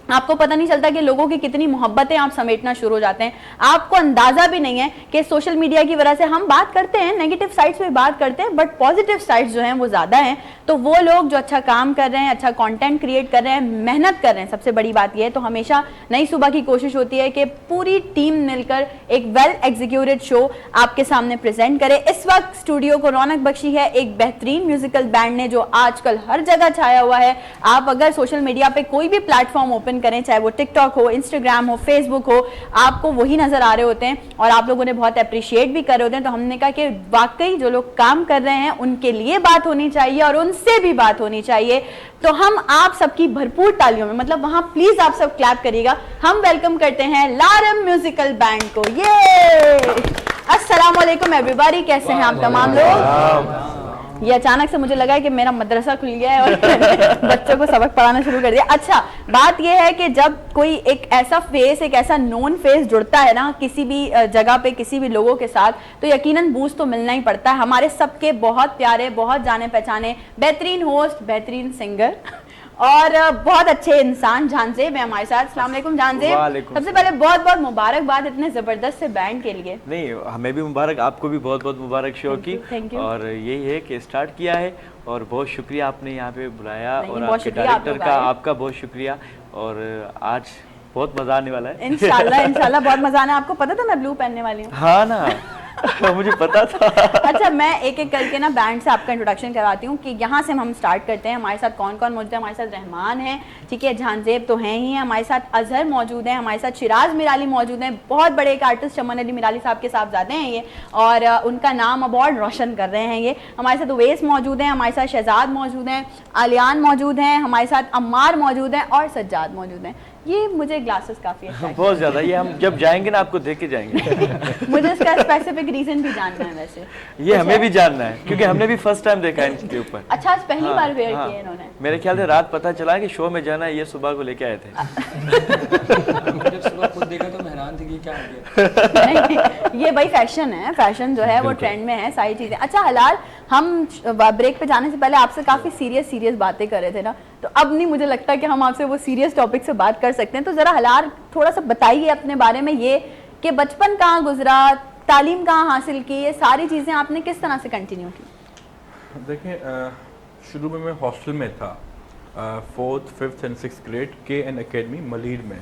आपको पता नहीं चलता कि लोगों की कितनी मोहब्बतें आप समेटना शुरू हो जाते हैं। आपको अंदाजा भी नहीं है कि सोशल मीडिया की वजह से हम बात करते हैं, नेगेटिव साइड्स पे बात करते हैं, बट पॉजिटिव साइड्स जो हैं वो ज़्यादा हैं। तो वो लोग जो अच्छा काम कर रहे हैं, अच्छा कंटेंट क्रिएट कर रहे हैं, मेहनत कर रहे हैं, सबसे बड़ी बात यह है। तो हमेशा नई सुबह की कोशिश होती है कि पूरी टीम मिलकर एक वेल एग्जीक्यूटेड शो आपके सामने प्रेजेंट करे। इस वक्त स्टूडियो को रौनक बख्शी है एक बेहतरीन म्यूजिकल बैंड ने, जो आजकल हर जगह छाया हुआ है। आप अगर सोशल मीडिया पे कोई भी प्लेटफॉर्म ओपन करें, चाहे वो टिकटॉक हो, इंस्टाग्राम हो, फेसबुक हो, आपको वही नजर आ रहे होते हैं, और आप लोगों ने बहुत अप्रिशिएट भी कर रहे होते हैं। तो हमने कहा कि वाकई जो लोग काम कर रहे हैं उनके लिए बात होनी चाहिए और उनसे भी बात होनी चाहिए। तो हम आप सबकी भरपूर तालियों में, मतलब वहां प्लीज आप सब क्लैप करिएगा, हम वेलकम करते हैं लारम म्यूजिकल बैंड को। ये अस्सलाम वालेकुम एवरीबॉडी, कैसे हैं आप तमाम लोग? ये अचानक से मुझे लगा है कि मेरा मदरसा खुल गया है और बच्चों को सबक पढ़ाना शुरू कर दिया। अच्छा, बात यह है कि जब कोई एक ऐसा फेस, एक ऐसा नोन फेस जुड़ता है ना किसी भी जगह पे, किसी भी लोगों के साथ, तो यकीनन बूस्ट तो मिलना ही पड़ता है। हमारे सबके बहुत प्यारे, बहुत जाने पहचाने बेहतरीन होस्ट, बेहतरीन सिंगर और बहुत अच्छे इंसान जानजेब है हमारे साथ। अस्सलाम वालेकुम जानजेब। वालेकुम सबसे पहले बहुत बहुत मुबारकबाद इतने जबरदस्त से बैंड के लिए। नहीं, हमें भी मुबारक, आपको भी बहुत बहुत मुबारक शो की। Thank you. और यही है कि स्टार्ट किया है और बहुत शुक्रिया आपने यहाँ पे बुलाया नहीं, और बहुत आपके शुक्रिया आप डायरेक्टर लोग का, आए। आपका बहुत शुक्रिया। और आज बहुत मजा आने वाला है इंशाल्लाह इंशाल्लाह बहुत मजा आना। आपको पता था मैं ब्लू पहनने वाली हूँ? हाँ ना मुझे पता था। अच्छा, मैं एक एक करके ना बैंड से आपका इंट्रोडक्शन करवाती हूँ कि यहाँ से हम स्टार्ट करते हैं। हमारे साथ कौन कौन मौजूद है? हमारे साथ रहमान है, ठीक है, जानजेब तो हैं ही हैं, हमारे साथ अजहर मौजूद हैं, हमारे साथ शिराज मिराली मौजूद हैं, बहुत बड़े एक आर्टिस्ट चमन अली मिराली साहब के साहबजादे हैं ये, और उनका नाम अवार्ड रोशन कर रहे हैं ये। हमारे साथ उवैस मौजूद हैं, हमारे साथ शहजाद मौजूद हैं, आलियान मौजूद हैं, हमारे साथ अम्मार मौजूद हैं और सज्जाद मौजूद हैं। ये मुझे ग्लासेस काफ़ी अच्छा बहुत ज्यादा, ये हम जब जाएंगे ना आपको देख के जाएंगे। मुझे इसका स्पेसिफिक रीजन भी जानना है वैसे। ये हमें भी जानना है क्योंकि हमने भी फर्स्ट टाइम देखा है इनके ऊपर। अच्छा, आज पहली हाँ, बार वेयर हाँ। किए इन्होंने? मेरे ख्याल से रात पता चला कि शो में जाना है, ये सुबह को लेके आए थे। जब सुबह खुद देखा तो मैं हैरान थी कि क्या हो गया। नहीं, ये भाई फैशन है, फैशन जो है वो ट्रेंड में है, सारी चीजें। अच्छा हलाल, हम ब्रेक पे जाने से पहले आपसे काफी सीरियस बातें कर रहे थे ना, तो अब नहीं मुझे लगता कि हम आपसे वो सीरियस टॉपिक से बात कर सकते हैं। तो जरा हलाल थोड़ा सा बताइए अपने बारे में, ये कि बचपन कहाँ गुजरा, तालीम कहाँ हासिल की, ये सारी चीजें आपने किस तरह से कंटिन्यू की? देखें, शुरू में मैं हॉस्टल में था, 4th, 5th and 6th grade KN academy Malir में,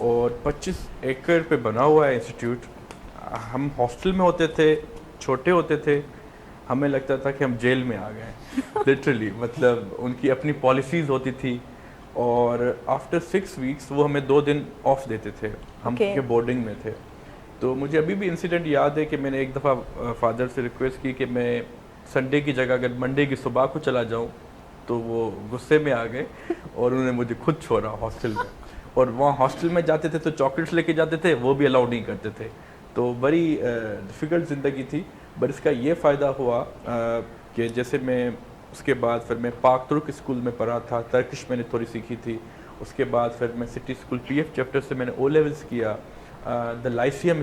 और 25 एकड़ पे बना हुआ है इंस्टीट्यूट। हम हॉस्टल में होते थे, छोटे होते थे, हमें लगता था कि हम जेल में आ गए लिटरली। मतलब उनकी अपनी पॉलिसीज़ होती थी, और आफ्टर 6 वीक्स वो हमें 2 दिन ऑफ देते थे। हम के बोर्डिंग में थे। तो मुझे अभी भी इंसिडेंट याद है कि मैंने एक दफ़ा फादर से रिक्वेस्ट की कि मैं संडे की जगह अगर मंडे की सुबह को चला जाऊं, तो वो गुस्से में आ गए और उन्होंने मुझे खुद छोड़ा हॉस्टल में। और वहाँ हॉस्टल में जाते थे तो चॉकलेट्स लेके जाते थे, वो भी अलाउड नहीं करते थे। तो बड़ी डिफ़िकल्ट ज़िंदगी थी। बट इसका ये फ़ायदा हुआ कि जैसे मैं उसके बाद फिर मैं पाक तुर्क स्कूल में पढ़ा था, तर्किश मैंने थोड़ी सीखी थी। उसके बाद फिर मैं सिटी स्कूल PF चैप्टर से मैंने O लेवल्स किया, द लाइसियम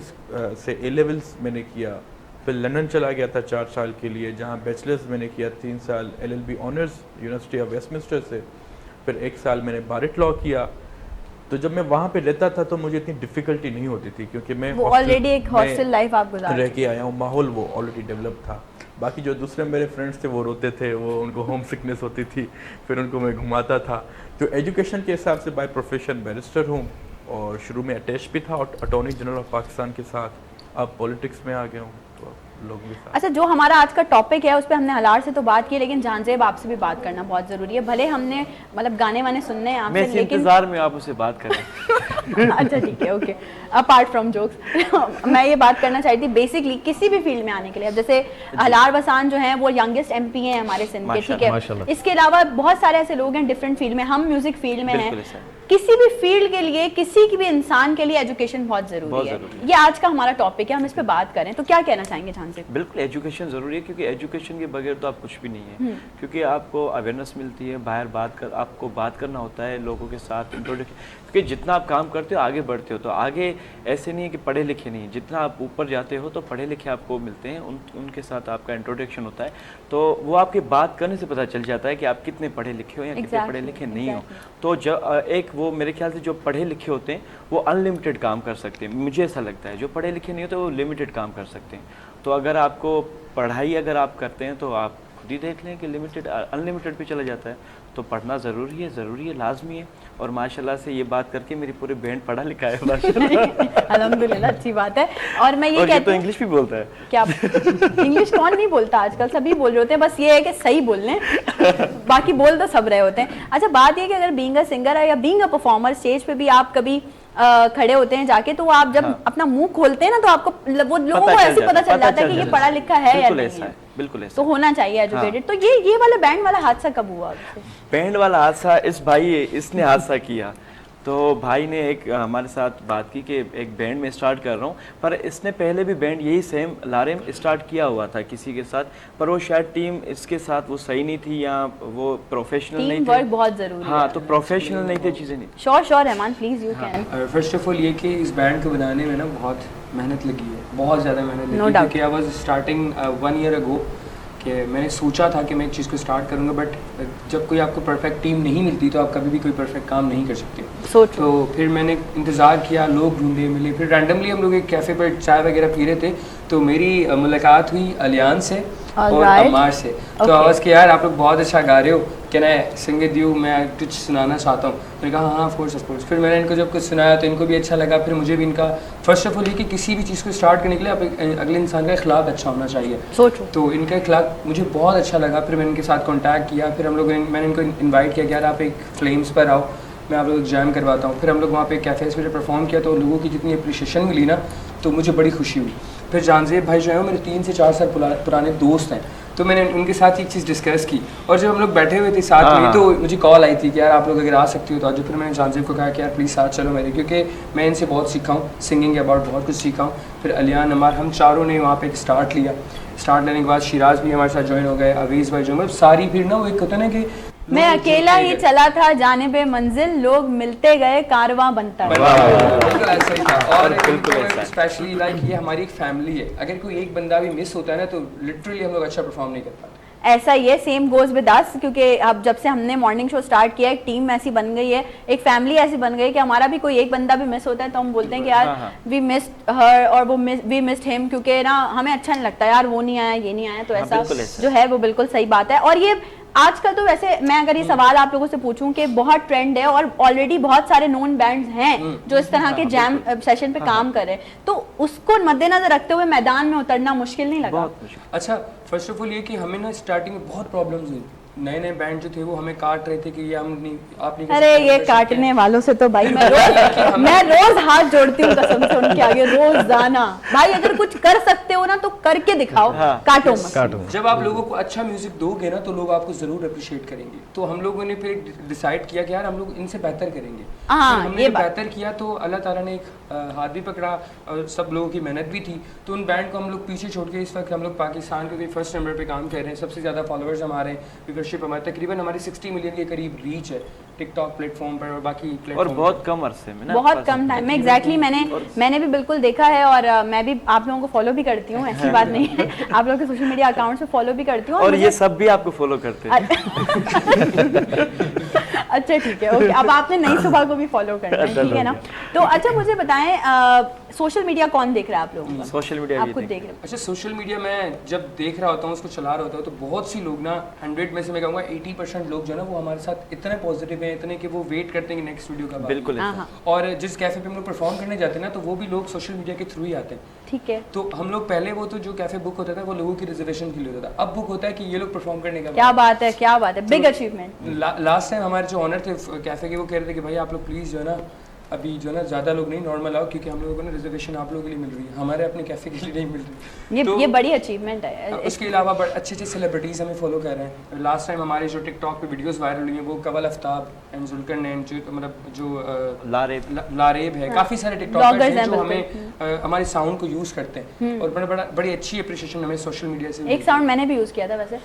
से A लेवल्स मैंने किया। फिर लंदन चला गया था 4 साल के लिए, जहाँ बैचलर्स मैंने किया 3 साल LLB honours university of Westminster से। फिर 1 साल मैंने बारिट लॉ किया। तो जब मैं वहाँ पे रहता था तो मुझे इतनी डिफ़िकल्टी नहीं होती थी, क्योंकि मैं ऑलरेडी एक हॉस्टल लाइफ आप गुजार रह के आया हूँ, माहौल वो ऑलरेडी डेवलप था। बाकी जो दूसरे मेरे फ्रेंड्स थे वो रोते थे, वो उनको होम सिकनेस होती थी, फिर उनको मैं घुमाता था। तो एजुकेशन के हिसाब से बाय प्रोफेशन बैरिस्टर हूँ, और शुरू में अटैच भी था अटॉर्नी जनरल ऑफ पाकिस्तान के साथ। अब पॉलिटिक्स में आ गया हूँ, तो लोग भी साथ। अच्छा, जो हमारा आज का टॉपिक है उस पर हमने हलाल से तो बात की, लेकिन जानजेब आपसे भी बात करना बहुत जरूरी है। भले हमने मतलब गाने वाने सुनने हैं आपसे, लेकिन इंतजार में आप उससे बात करें। अच्छा ठीक है, ओके, अपार्ट फ्रॉम जोक्स मैं ये बात करना चाहती थी बेसिकली किसी भी फील्ड में आने के लिए। अब जैसे हलाल वसान जो हैं वो यंगेस्ट MP हैं हमारे सिंध के, ठीक है। इसके अलावा बहुत सारे ऐसे लोग हैं डिफरेंट फील्ड में, हम म्यूजिक फील्ड में हैं। किसी भी फील्ड के लिए, किसी की भी इंसान के लिए एजुकेशन बहुत जरूरी है। ये आज का हमारा टॉपिक है, हम इस पे बात करें। तो क्या कहना चाहेंगे जानजेब? बिल्कुल, एजुकेशन ज़रूरी है, क्योंकि एजुकेशन के बगैर तो आप कुछ भी नहीं है। क्योंकि आपको अवेयरनेस मिलती है, बाहर आपको बात करना होता है लोगों के साथ, इंट्रोडक्शन। क्योंकि जितना आप काम करते हो, आगे बढ़ते हो, तो आगे ऐसे नहीं है कि पढ़े लिखे नहीं, जितना आप ऊपर जाते हो तो पढ़े लिखे आपको मिलते हैं, उनके साथ आपका इंट्रोडक्शन होता है, तो वो आपकी बात करने से पता चल जाता है कि आप कितने पढ़े लिखे हो या कितने पढ़े लिखे नहीं हो। तो जब एक वो मेरे ख्याल से जो पढ़े लिखे होते हैं वो अनलिमिटेड काम कर सकते हैं, मुझे ऐसा लगता है। जो पढ़े लिखे नहीं होते वो लिमिटेड काम कर सकते हैं। तो अगर आपको पढ़ाई अगर आप करते हैं तो आप खुद ही देख लें कि लिमिटेड अनलिमिटेड पे चला जाता है। तो पढ़ना ज़रूरी है, लाजमी है। और माशाल्लाह से ये बात करके मेरी पूरी बैंड पढ़ा लिखा है माशाल्लाह। अल्हम्दुलिल्लाह, अच्छी बात है। और मैं ये कहती तो इंग्लिश भी बोलता है क्या? इंग्लिश कौन नहीं बोलता आजकल, सभी बोल रहे होते हैं, बस ये है कि सही बोल लें, बाकी बोल तो सब रहे होते हैं। अच्छा, बात ये कि अगर बीइंग अ सिंगर या बीइंग अ परफॉर्मर, स्टेज पे भी आप कभी खड़े होते हैं जाके, तो आप जब अपना मुंह खोलते हैं ना तो आपको वो लोगों को ऐसे पता चल जाता है कि ये पढ़ा लिखा है या नहीं है। बिल्कुल ऐसा तो होना चाहिए एजुकेटेड। तो ये वाला बैंड वाला हादसा कब हुआ? बैंड वाला हादसा इसने हादसा किया। तो भाई ने एक हमारे साथ बात की कि एक बैंड में स्टार्ट कर रहा हूँ, पर इसने पहले भी बैंड यही सेम लारे में स्टार्ट किया हुआ था किसी के साथ, पर वो शायद टीम इसके साथ वो सही नहीं थी या वो प्रोफेशनल नहीं थे। वर्क बहुत जरूरी है। हाँ, तो प्रोफेशनल नहीं थे, चीज़ें नहीं। Sure Rahman, please you can. First of all ये कि इस बैंड को बनाने में ना बहुत मेहनत लगी है, बहुत ज़्यादा मेहनत लगी, क्योंकि I was starting 1 year ago कि मैंने सोचा था कि मैं एक चीज़ को स्टार्ट करूँगा, बट जब कोई आपको परफेक्ट टीम नहीं मिलती तो आप कभी भी कोई परफेक्ट काम नहीं कर सकते। सोच तो फिर मैंने इंतज़ार किया, लोग ढूंढे, मिले, फिर रैंडमली हम लोग एक कैफ़े पर चाय वगैरह पी रहे थे, तो मेरी मुलाकात हुई अलियान से और Alright. अम्मार से। तो Okay. आवाज़ कि यार आप लोग बहुत अच्छा गा रहे हो, can I sing with you, मैं कुछ सुनाना चाहता हूँ। मैंने कहा हाँ ऑफ कोर्स। फिर मैंने इनको जब कुछ सुनाया तो इनको भी अच्छा लगा। फिर मुझे भी इनका फर्स्ट ऑफ ऑल ये कि किसी भी चीज़ को स्टार्ट करने के लिए आप अगले इंसान का इखलाक अच्छा होना चाहिए। सोचो तो इनका इखलाक मुझे बहुत अच्छा लगा। फिर मैंने इनके साथ कांटेक्ट किया, फिर हम लोग मैंने इनको इनवाइट किया कि यार आप एक फ्लेम्स पर आओ, मैं आप लोग जैम करवाता हूँ। फिर हम लोग वहाँ पे कैफ़ेज़ में परफॉर्म किया, तो लोगों की जितनी अप्रिशिएशन मिली ना, तो मुझे बड़ी खुशी हुई। फिर जानजेब भाई जो है वो मेरे 3 से 4 साल पुराने दोस्त हैं, तो मैंने उनके साथ एक चीज़ डिस्कस की, और जब हम लोग बैठे हुए थे साथ में तो मुझे कॉल आई थी कि यार आप लोग अगर आ सकती हो तो आज। फिर मैंने जानजेब को कहा कि यार प्लीज़ साथ चलो मेरे, क्योंकि मैं इनसे बहुत सीखा हूँ, सिंगिंग के अबाउट बहुत कुछ सीखा हूँ। फिर अलियान अमार हम चारों ने वहाँ पे एक स्टार्ट लिया। स्टार्ट लेने के बाद शिराज भी हमारे साथ ज्वाइन हो गए, अवीज़ भाई जो, मतलब सारी फिर ना वो एक होता है ना कि मैं अकेला ही चला था जानिबे मंजिल, लोग मिलते गए कारवां बनता है। बिल्कुल ऐसा ही था। और स्पेशली लाइक ये हमारी एक फैमिली है, अगर कोई एक बंदा भी मिस होता है ना तो लिटरली हम लोग अच्छा परफॉर्म नहीं कर पाते। ऐसा ही है, सेम गोज विद अस, क्योंकि अब जब से हमने मॉर्निंग शो स्टार्ट किया, एक टीम ऐसी बन गई है, एक फैमिली ऐसी बन गई कि हमारा भी कोई एक बंदा भी मिस होता है तो हम बोलते हैं कि यार वी मिस्ड हर और वो वी मिस्ड हिम, क्योंकि ना हमें अच्छा नहीं लगता यार वो नहीं आया ये नहीं आया। तो ऐसा जो है वो बिल्कुल सही बात है। और ये आजकल तो वैसे मैं अगर ये सवाल आप लोगों से पूछूं कि बहुत ट्रेंड है और ऑलरेडी बहुत सारे नोन बैंड्स हैं जो इस तरह के जैम सेशन पे काम कर रहे हैं, तो उसको मद्देनजर रखते हुए मैदान में उतरना मुश्किल नहीं लगा? अच्छा, फर्स्ट ऑफ ऑल ये कि हमें ना स्टार्टिंग में बहुत प्रॉब्लम्स हुई। नए बैंड जो थे वो हमें काट रहे थे कि ये हम नहीं, आप नहीं कर अरे सकते, ये कर काटने सकते। वालों से तो भाई मैं रोज हाथ जोड़ती हूँ कसम से उनके आगे, रोजाना। भाई अगर कुछ कर सकते हो ना तो करके दिखाओ, काटो मत। जब आप लोगों को अच्छा म्यूजिक दोगे ना तो लोग आपको जरूर अप्रिशिएट करेंगे। तो हम लोगों ने फिर डिसाइड किया कि यार हम लोग इनसे बेहतर करेंगे। हाँ, हमने ये जब बात। बेहतर किया तो अल्लाह ताला ने एक हाथ भी पकड़ा और सब लोगों की मेहनत भी थी। तो उन बैंड को हम लोग पीछे छोड़ के इस वक्त हम लोग पाकिस्तान के फर्स्ट नंबर पे काम कर रहे हैं। सबसे ज़्यादा फॉलोअर्स हमारे, व्यूअरशिप हमारे तकरीबन हमारी 60 मिलियन के करीब रीच है टिकटॉक प्लेटफॉर्म पर और बाकी और प्लेटफॉर्म बहुत कम अरसे में ना, बहुत कम टाइम में एग्जैक्टली मैंने भी बिल्कुल देखा है। और मैं भी आप लोगों को फॉलो भी करती हूँ, ऐसी बात नहीं है, आप लोगों के सोशल मीडिया अकाउंट से फॉलो भी करती हूँ। और ये सब भी आपको फॉलो करते हैं। अच्छा ठीक है, ओके। अब आपने नई सुबह को भी फॉलो करना है, ठीक है ना? तो अच्छा मुझे बताएं सोशल मीडिया कौन देख रहा है आप लोगों का? सोशल मीडिया आप भी खुद देख देख रहे हो? अच्छा, सोशल मीडिया मैं जब देख रहा होता हूँ, उसको चला रहा होता हूँ, तो बहुत सी लोग ना 100 में से मैं कहूँगा 80% लोग जो है ना वो हमारे साथ इतने पॉजिटिव हैं, इतने कि वो वेट करते हैं कि नेक्स्ट वीडियो कब आए। बिल्कुल ऐसा। हाँ, और जिस कैफे पे हम लोग परफॉर्म करने जाते हैं ना तो वो भी लोग सोशल मीडिया के थ्रू ही आते हैं। ठीक है, तो हम लोग पहले वो तो जो कैफे बुक होता था वो लोगों की रिजर्वेशन के लिए होता था, अब बुक होता है कि ये लोग परफॉर्म करने का क्या बात है, क्या बात है, बिग अचीवमेंट। लास्ट टाइम हमारे जो ऑनर थे कैफे के वो कह रहे थे कि भाई आप लोग प्लीज़ जो है ना अभी जो है ना ज़्यादा लोग नहीं, नॉर्मल आओ, क्योंकि हम लोगों को ना रिजर्वेशन आप लोगों के लिए मिल रही है, हमारे अपने कैफे के लिए नहीं मिल रही। ये बड़ी अचीवमेंट है। उसके अलावा अच्छे अच्छे सेलिब्रिटीज़ हमें फॉलो कर रहे हैं। लास्ट टाइम हमारे जो टिकटॉक पे वीडियोस वायरल हुई हैं वो कवल आफ्ताब एंड जुल्कर नैन जो मतलब जो लारेब है, काफ़ी सारे टिकटॉकर्स हैं जो हमें हमारे साउंड को यूज़ करते हैं और बड़ी अच्छी अप्रिशिएशन हमें सोशल मीडिया से। एक साउंड मैंने भी यूज किया था वैसे।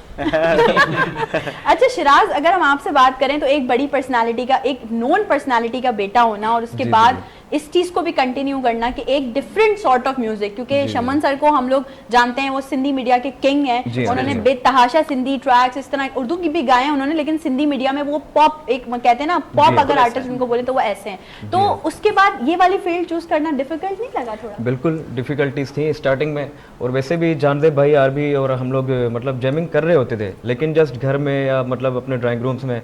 अच्छा शिराज, अगर हम आपसे बात करें तो एक बड़ी पर्सनालिटी का, एक नोन पर्सनालिटी का बेटा होना और उसके बाद इस चीज को भी कंटिन्यू करना कि एक डिफरेंट सॉर्ट ऑफ म्यूजिक, क्योंकि शमन सर को हम लोग जानते हैं वो सिंधी मीडिया के किंग हैं, उन्होंने बेतहाशा सिंधी ट्रैक्स इस तरह उर्दू की भी गाए हैं उन्होंने, लेकिन सिंधी मीडिया में वो पॉप, एक कहते हैं ना पॉप अगर आर्टिस्ट उनको बोले तो वो ऐसे हैं। तो उसके बाद ये वाली फील्ड चूज करना डिफिकल्ट नहीं लगा थोड़ा? बिल्कुल डिफिकल्टीज थी स्टार्टिंग में, और वैसे भी जानदेव भाई आरबी और हम लोग मतलब जैमिंग कर रहे होते थे, लेकिन जस्ट घर में या मतलब अपने ड्राइंग रूम्स में।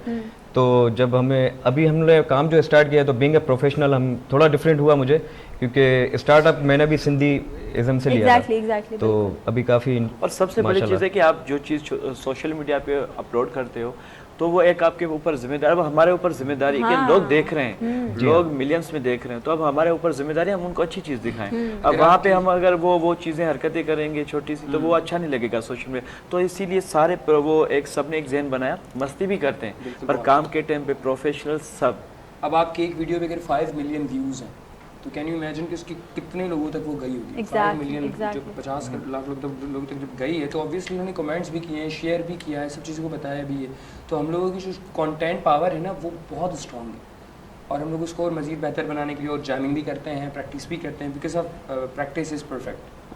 तो जब हमें अभी हमने काम जो स्टार्ट किया तो बीइंग ए प्रोफेशनल हम थोड़ा डिफरेंट हुआ मुझे, क्योंकि स्टार्टअप मैंने भी सिंधी इज़म से लिया था। तो अभी काफ़ी और सबसे बड़ी चीज़ है कि आप जो चीज़ सोशल मीडिया पे अपलोड करते हो तो वो एक आपके ऊपर जिम्मेदारी, अब हमारे ऊपर जिम्मेदारी कि लोग देख रहे हैं, लोग मिलियंस में देख रहे हैं, तो अब हमारे ऊपर जिम्मेदारी हम उनको अच्छी चीज़ दिखाएं। अब वहाँ पे हम अगर वो चीज़ें हरकतें करेंगे छोटी सी तो वो अच्छा नहीं लगेगा सोशल मीडिया। तो इसीलिए सारे वो एक सबने एक ज़हन बनाया, मस्ती भी करते हैं पर काम के टाइम पे प्रोफेशनल सब। अब आपके एक वीडियो पे अगर 5 मिलियन व्यूज़ हैं तो कैन यू इमेजिन कि उसकी कितने लोगों तक वो गई होगी? 5 मिलियन जो 50 लाख लोग तक जब गई है तो ऑब्वियसली उन्होंने कमेंट्स भी किए हैं, शेयर भी किया है, सब चीज़ों को बताया भी है। तो हम लोगों की जो कंटेंट पावर है ना वो बहुत स्ट्रॉन्ग है और हम लोग उसको और मज़ीद बेहतर बनाने के लिए और जैमिंग भी करते हैं, प्रैक्टिस भी करते हैं, because of practice is perfect.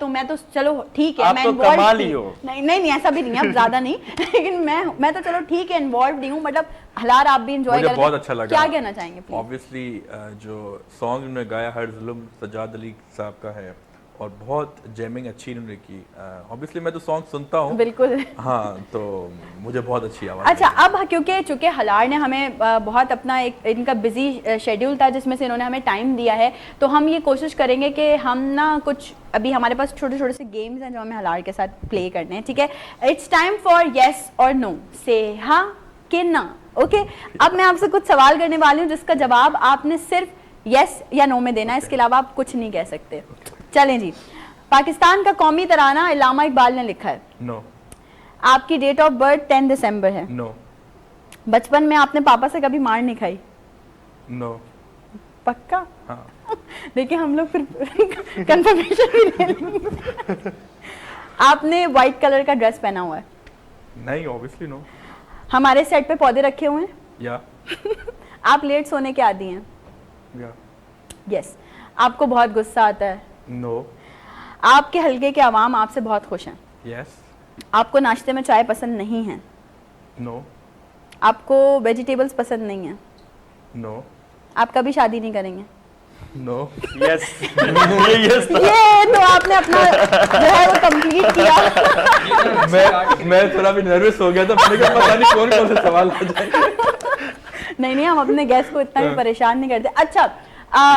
तो मैं तो चलो ठीक है, आप मैं तो involved कमाल ही थी। हो। नहीं नहीं नहीं, ऐसा भी नहीं है, अब ज्यादा नहीं लेकिन मैं तो चलो ठीक है इन्वॉल्व नहीं हूँ, मतलब हलार आप भी इंजॉय मुझे कर बहुत अच्छा लगा। क्या कहना चाहेंगे प्लीज? ऑब्वियसली जो सॉन्ग उन्होंने गाया हर जुल्म सजाद अली साहब का है और बहुत जैमिंग अच्छी इन्होंने की। ऑब्वियसली मैं तो सॉन्ग सुनता हूँ, बिल्कुल। हाँ, तो मुझे बहुत अच्छी आवाज़ अच्छा, लगी। अब क्योंकि चूंकि हलार ने हमें बहुत अपना एक इनका बिजी शेड्यूल था जिसमें से इन्होंने हमें टाइम दिया है, तो हम ये कोशिश करेंगे कि हम ना कुछ अभी हमारे पास छोटे छोटे से गेम्स हैं जो हमें हलार के साथ प्ले करने हैं, ठीक है? इट्स टाइम फॉर येस और नो, से हाँ कि ना, ओके? अब मैं आपसे कुछ सवाल करने वाली हूँ जिसका जवाब आपने सिर्फ येस या नो में देना है, इसके अलावा आप कुछ नहीं कह सकते। चलें जी। पाकिस्तान का कौमी तराना इल्लामा इकबाल ने लिखा है। नो। आपकी डेट ऑफ बर्थ 10 दिसंबर है। नो। बचपन में आपने पापा से कभी मार नहीं खाई? नो। पक्का? हाँ। देखिए हम लोग फिर कंफर्मेशन भी ले लेंगे। आपने व्हाइट कलर का ड्रेस पहना हुआ है। नहीं, ऑब्वियसली नो। हमारे सेट पे पौधे रखे हुए हैं। या। आप लेट सोने के आदी हैं। या। यस। आपको बहुत गुस्सा आता है। नो। आपके हलके के अवाम आपसे बहुत खुश हैं। यस। आपको नाश्ते में चाय पसंद नहीं है। नो। आपको वेजिटेबल्स पसंद नहीं है। नो। आप कभी शादी नहीं करेंगे। नो। यस यस ये तो आपने अपना जो है वो कंप्लीट किया। मैं थोड़ा भी नर्वस हो गया था, मैंने कहा पता नहीं कौन कौन से सवाल आ जाएंगे। नहीं हम अपने गेस्ट को इतना भी परेशान नहीं करते। अच्छा,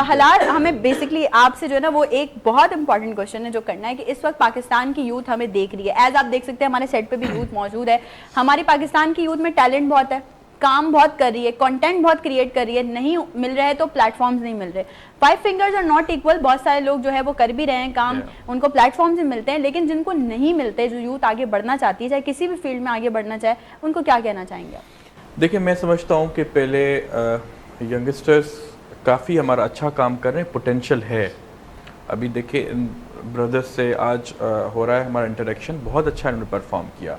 हलार, हमें बेसिकली आपसे जो है ना वो एक बहुत इंपॉर्टेंट क्वेश्चन है जो करना है कि इस वक्त पाकिस्तान की यूथ हमें देख रही है, एज आप देख सकते हैं हमारे सेट पे भी यूथ मौजूद है। हमारी पाकिस्तान की यूथ में टैलेंट बहुत है, काम बहुत कर रही है, कंटेंट बहुत क्रिएट कर रही है, नहीं मिल रहे तो प्लेटफॉर्म्स नहीं मिल रहे। 5 फिंगर्स आर नॉट इक्वल, बहुत सारे लोग जो है वो कर भी रहे हैं काम, उनको प्लेटफॉर्म्स ही मिलते हैं, लेकिन जिनको नहीं मिलते, जो यूथ आगे बढ़ना चाहती है, चाहे किसी भी फील्ड में आगे बढ़ना चाहे, उनको क्या कहना चाहेंगे आप? देखिए, मैं समझता हूँ कि पहले यंगस्टर्स काफ़ी हमारा अच्छा काम कर रहे हैं, पोटेंशियल है। अभी देखिए ब्रदर्स से आज हो रहा है हमारा इंटरेक्शन, बहुत अच्छा इन्होंने परफॉर्म किया।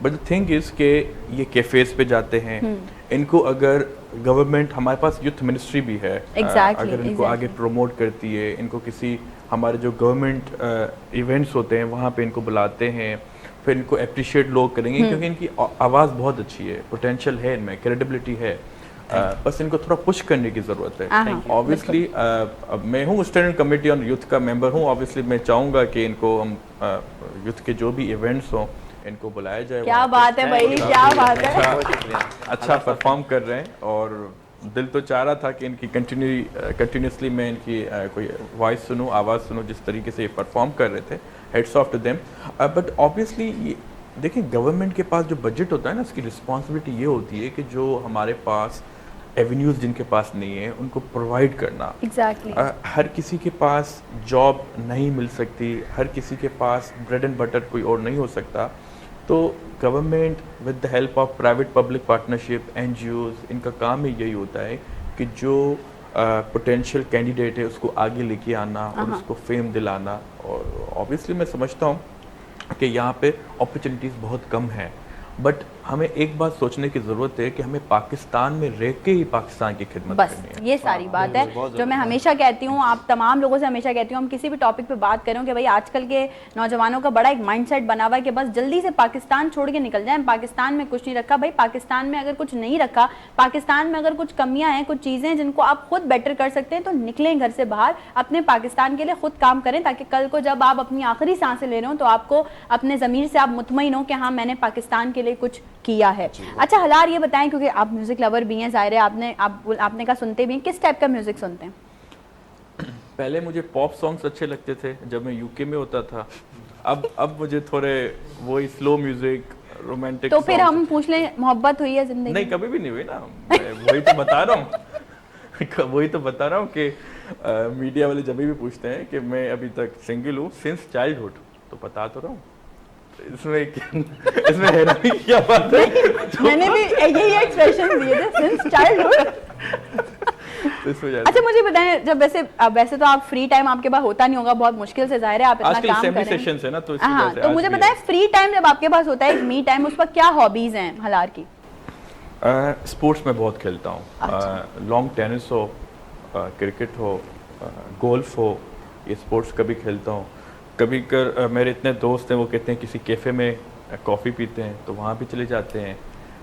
बट द थिंग इज़ कि ये कैफ़ेज़ पे जाते हैं, इनको अगर गवर्नमेंट, हमारे पास यूथ मिनिस्ट्री भी है, अगर इनको आगे प्रमोट करती है, इनको किसी हमारे जो गवर्नमेंट इवेंट्स होते हैं वहाँ पे इनको बुलाते हैं, फिर इनको अप्रिशिएट लोग करेंगे क्योंकि इनकी आवाज़ बहुत अच्छी है, पोटेंशियल है इनमें, क्रेडिबिलिटी है। बस इनको थोड़ा पुश करने की ज़रूरत है। ऑब्वियसली मैं हूँ स्टूडेंट कमेटी ऑन यूथ का मेंबर हूँ, ऑब्वियसली मैं चाहूँगा कि इनको हम यूथ के जो भी इवेंट्स हों इनको बुलाया जाए। क्या बात है भाई, क्या बात है। अच्छा परफॉर्म कर रहे हैं और दिल तो चाह रहा था कि इनकी कंटिन्यूसली मैं इनकी कोई वॉइस सुनूं, आवाज़ सुनूं, जिस तरीके से ये परफॉर्म कर रहे थे। Heads off to them. But obviously ये देखिए, गवर्नमेंट के पास जो बजट होता है ना, उसकी रिस्पॉन्सिबिलिटी ये होती है कि जो हमारे पास एवेन्यूज़ जिनके पास नहीं है उनको प्रोवाइड करना। Exactly. हर किसी के पास जॉब नहीं मिल सकती, हर किसी के पास ब्रेड एंड बटर कोई और नहीं हो सकता, तो government with the help of private public partnership, NGOs, इनका काम ही यही होता है कि जो पोटेंशियल कैंडिडेट है उसको आगे लेके आना और उसको फेम दिलाना। और ऑब्वियसली मैं समझता हूँ कि यहाँ पे अपॉर्चुनिटीज़ बहुत कम हैं, बट हमें एक बात सोचने की ज़रूरत है कि हमें पाकिस्तान में रह के ही पाकिस्तान की खिदमत बस करनी है। ये सारी बात है जो मैं हमेशा कहती हूँ, आप तमाम लोगों से हमेशा कहती हूँ, हम किसी भी टॉपिक पे बात करें कि भाई आजकल के नौजवानों का बड़ा एक माइंडसेट बना हुआ है कि बस जल्दी से पाकिस्तान छोड़ के निकल जाएं, पाकिस्तान में कुछ नहीं रखा। भाई पाकिस्तान में अगर कुछ नहीं रखा, पाकिस्तान में अगर कुछ कमियां हैं, कुछ चीज़ें हैं जिनको आप खुद बेटर कर सकते हैं, तो निकलें घर से बाहर, अपने पाकिस्तान के लिए खुद काम करें, ताकि कल को जब आप अपनी आखिरी सांसें ले रहे हो तो आपको अपने ज़मीर से आप मुतमईन हो कि हाँ मैंने पाकिस्तान के लिए कुछ किया है। अच्छा हलार, ये बताएं क्योंकि आप म्यूजिक लवर भी हैं, ज़ाहिर है आपने कहा सुनते भी हैं, किस टाइप का म्यूजिक सुनते हैं? पहले मुझे पॉप सॉन्ग्स अच्छे लगते थे जब मैं यूके में होता था। अब मुझे थोड़े वही स्लो म्यूजिक, रोमांटिक। तो फिर हम पूछ लें, मोहब्बत हुई है जिंदगी? नहीं, कभी भी नहीं हुई ना। मैं वही तो बता रहा हूँ वही तो बता रहा हूँ कि मीडिया वाले जब भी पूछते हैं कि मैं अभी तक सिंगल हूँ सिंस चाइल्डहुड, तो बता तो रहा हूँ। इसमें हैरानी की क्या बात है? मैंने भी यही एक्सप्रेशन दिए थे, सिंस चाइल्डहुड। अच्छा मुझे बताएं, जब वैसे तो आप फ्री टाइम आपके पास होता नहीं होगा, बहुत मुश्किल से, जाहिर है आप इतना काम कर रहे हैं। सेशंस है ना, तो हाँ, तो मुझे बताएं फ्री टाइम जब आपके पास होता है, मी टाइम, उस पर क्या हॉबीज हैं हलार की? स्पोर्ट्स में बहुत खेलता हूँ। लॉन्ग टेनिस हो, क्रिकेट हो, गोल्फ हो, ये स्पोर्ट्स कभी खेलता हूँ। कभी मेरे इतने दोस्त हैं वो कहते हैं किसी कैफ़े में कॉफ़ी पीते हैं तो वहाँ भी चले जाते हैं।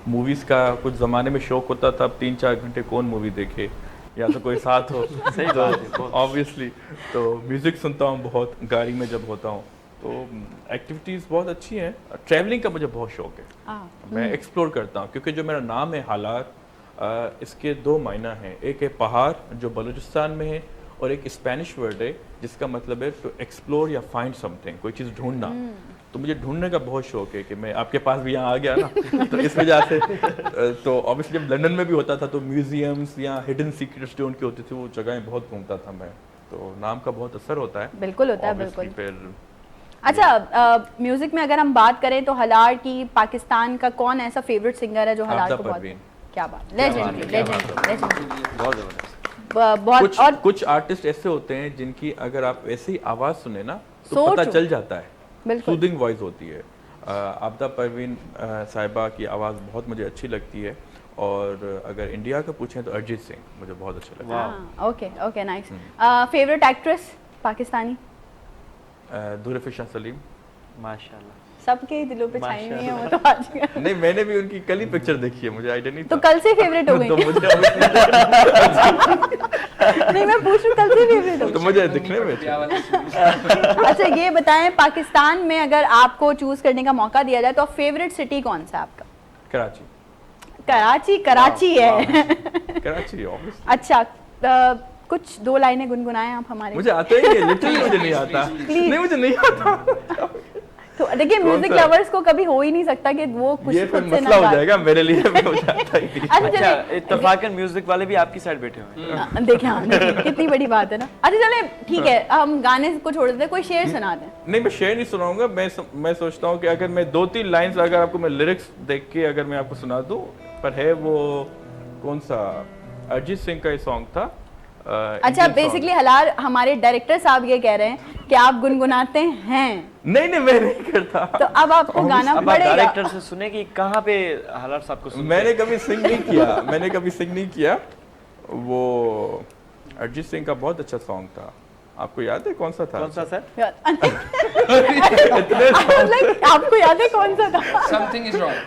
मूवीज़ का कुछ ज़माने में शौक होता था, अब 3-4 घंटे कौन मूवी देखे, या तो कोई साथ हो सही बात है। ऑब्वियसली। तो म्यूज़िक सुनता हूँ बहुत गाड़ी में जब होता हूँ। तो एक्टिविटीज़ बहुत अच्छी हैं। ट्रैवलिंग का मुझे बहुत शौक है, मैं एक्सप्लोर करता हूँ क्योंकि जो मेरा नाम है हालात, इसके 2 मायना हैं। एक है पहाड़ जो बलूचिस्तान में है, और एक स्पेनिश वर्ड है जिसका मतलब है टू एक्सप्लोर या फाइंड समथिंग, कोई चीज़ ढूंढना। तो मुझे ढूंढने का बहुत शौक है कि मैं आपके पास भी यहाँ आ गया ना तो इस वजह से तो ऑब्वियसली जब लंदन में भी होता था तो म्यूजियम्स या हिडन सीक्रेट्स जो उनकी होती थी वो जगहें बहुत घूमता था मैं। तो नाम का बहुत असर होता है। बिल्कुल होता है, obviously। बिल्कुल। फिर अच्छा, म्यूजिक में अगर हम बात करें तो हलार की पाकिस्तान का कौन ऐसा फेवरेट सिंगर है जो हलार आबदा को बहुत, परवीन। क्या बात, लेजेंडरी लेजेंडरी बहुत ज़बरदस्त। बहुत। और कुछ आर्टिस्ट ऐसे होते हैं जिनकी अगर आप ऐसी ही आवाज़ सुने ना तो So पता true। चल जाता है, बिल्कुल। सूदिंग वॉइस होती है। आबदा परवीन साहिबा की आवाज़ बहुत मुझे अच्छी लगती है। और अगर इंडिया का पूछें तो अरिजीत सिंह मुझे बहुत अच्छा लगता हाँ, okay okay, nice. Favourite actress Pakistani? है। दुरफिशा सलीम। माशाल्लाह। सबके ही दिलों पे छाई हुई है वो तो आज नहीं, मैंने भी उनकी कल ही पिक्चर देखी है, मुझे आइडिया नहीं तो था। कल से फेवरेट हो गई। तो मुझे नहीं, मैं पूछ रही हूँ, कल से फेवरेट हो तो मुझे दिखने में अच्छा। गई। अच्छा, ये बताएं, पाकिस्तान में अगर आपको चूज करने का मौका दिया जाए तो फेवरेट सिटी कौन सा है आपका? कराची। कराची है। कराची obviously। अच्छा, कुछ 2 लाइनें गुनगुनाएं आप हमारे। मुझे आता ही नहीं, लिटरली मुझे नहीं आता। Please। नहीं, मुझे नहीं आता। तो देखिए, म्यूजिक कौन सा? लवर्स को कभी हो ही नहीं सकता कि वो कुछ ये फिर खुद से मसला ना हो गाए। जाएगा मेरे लिए, मैं मुझे आता ही नहीं। अच्छा, अच्छा, चलिए, इत्तफाकन म्यूजिक वाले भी आपकी साइड बैठे हुए हैं। देखिए, हाँ, देखिए, कितनी बड़ी बात है ना। अच्छा चले, ठीक है, हम गाने को छोड़ देते हैं, कोई शेर सुना दें। नहीं, मैं शेर नहीं सुनाऊंगा। मैं सोचता हूँ कि अगर मैं 2-3 लाइंस अगर आपको मैं लिरिक्स देख के अगर मैं आपको सुना दूँ, पर है वो कौन सा, अरिजीत सिंह का ये सॉन्ग था। अच्छा, Indian song। बेसिकली हलार हमारे डायरेक्टर साहब ये कह रहे हैं कि आप गुनगुनाते हैं, नहीं, मैं नहीं करता। तो अब आपको गाना अब आप पड़ेगा। डायरेक्टर से सुने कि कहाँ पे हालात साहब को सुनते मैंने हैं? कभी सिंग नहीं किया। वो अरिजीत सिंह का बहुत अच्छा सॉन्ग था, आपको याद है कौन सा था? कौन सा सर? मतलब आपको याद है कौन सा था? Something is wrong.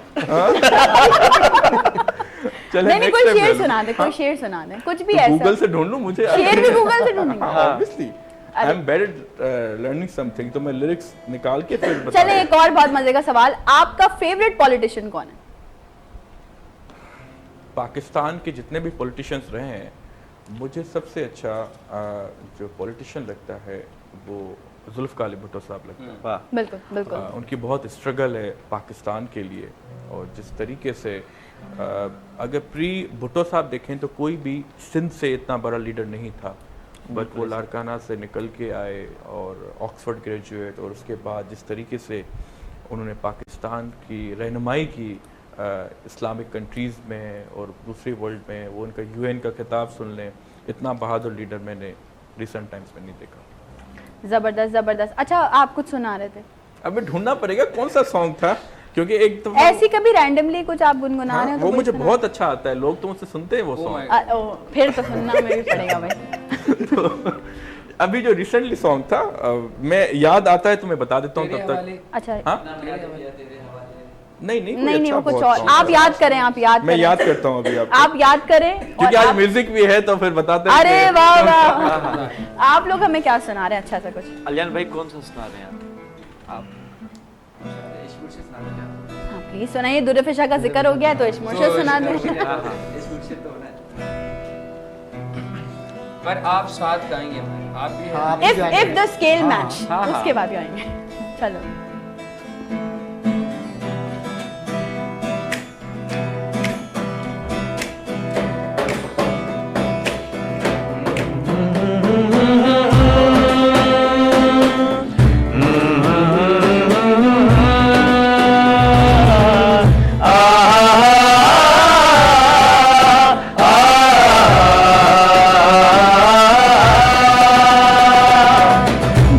चले नहीं, next कोई time शेर मैं- सुना दे, कोई शेर सुना दे, कुछ भी तो ऐसा। गूगल से ढूंढ लूं, मुझे शेर भी गूगल से ढूंढेंगे। Obviously I am better learning something, तो मैं लिरिक्स निकाल के फिर बता चले, एक और बहुत मजे का सवाल, आपका फेवरेट पॉलिटिशियन कौन है? पाकिस्तान के जितने भी पॉलिटिशियंस रहे हैं, मुझे सबसे अच्छा जो पॉलिटिशियन लगता है वो जुल्फ़िकार अली भुट्टो साहब लगता है। वाह। बिल्कुल बिल्कुल। उनकी बहुत स्ट्रगल है पाकिस्तान के लिए, और जिस तरीके से अगर प्री भुट्टो साहब देखें तो कोई भी सिंध से इतना बड़ा लीडर नहीं था, बट वो लारकाना से निकल के आए और ऑक्सफोर्ड ग्रेजुएट, और उसके बाद जिस तरीके से उन्होंने पाकिस्तान की रहनुमाई की इस्लामिक कंट्रीज़ में और दूसरी वर्ल्ड में, वो उनका यूएन का खिताब सुन लें, इतना बहादुर लीडर मैंने रिसेंट टाइम्स में नहीं देखा। जबरदस्त जबरदस्त। अच्छा, आप कुछ सुना रहे थे? अब ढूंढना पड़ेगा कौन सा सॉन्ग था, क्योंकि एक तो ऐसी कभी रैंडमली कुछ आप गुनगुना रहे हो तो वो कोई मुझे सुना? बहुत अच्छा आता है, लोग तो मुझसे सुनते हैं वो सॉन्ग। फिर तो सुनना में भी पड़ेगा भाई। तो अभी जो रिसेंटली सॉन्ग था, मैं याद आता है तो मैं बता देता हूँ तब तक। अच्छा, हाँ? नहीं कोई नहीं अच्छा वो कुछ बहुत और, song आप था। याद करें, आप याद मैं करें। याद करता हूँ अभी आपको। आप याद करें और क्योंकि आज आप- म्यूजिक भी है तो फिर बताते हैं अरे कि वाह कौन सा- वाह, आप लोग हमें क्या सुना रहे हैं अच्छा सा कुछ? अलियान भाई कौन सा सुना रहे हैं आप? हाँ प्लीज सुनाइए, दुरफिशा का जिक्र हो गया है तो इश्मुर्शद सुना दें। हाँ, हाँ। पर आप साथ गाएंगे हमारे, आप भी हैं। इफ द स्केल मैच, हाँ, हाँ। उसके बाद गाएंगे। चलो।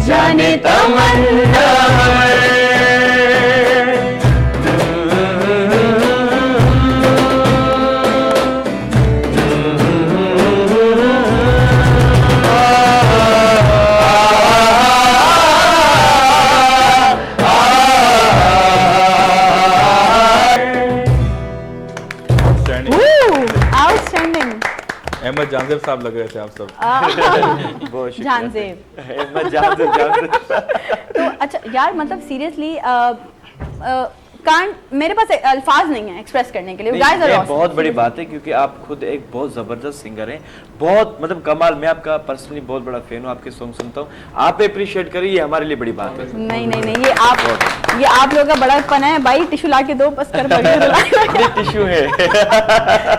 जाने तमन्ना जानजेब साहब लग रहे थे आप सब। बहुत शुक्रिया। जानजेब। अहमद जानजेब। तो अच्छा यार, मतलब सीरियसली कांट, मेरे पास अल्फाज नहीं है एक्सप्रेस करने के लिए। नहीं, Guys are ये awesome. बहुत बड़ी बात है क्योंकि आप खुद एक बहुत जबरदस्त सिंगर हैं, बहुत मतलब कमाल। मैं आपका पर्सनली बहुत बड़ा फैन हूँ, आपके सॉन्ग सुनता हूँ। आप अप्रिशिएट करिए, ये हमारे लिए बड़ी बात है। नहीं नहीं नहीं, ये आप लोगों का बड़ापन है भाई। टिश्यू ला के दो, बस कर बगैर टिश्यू है।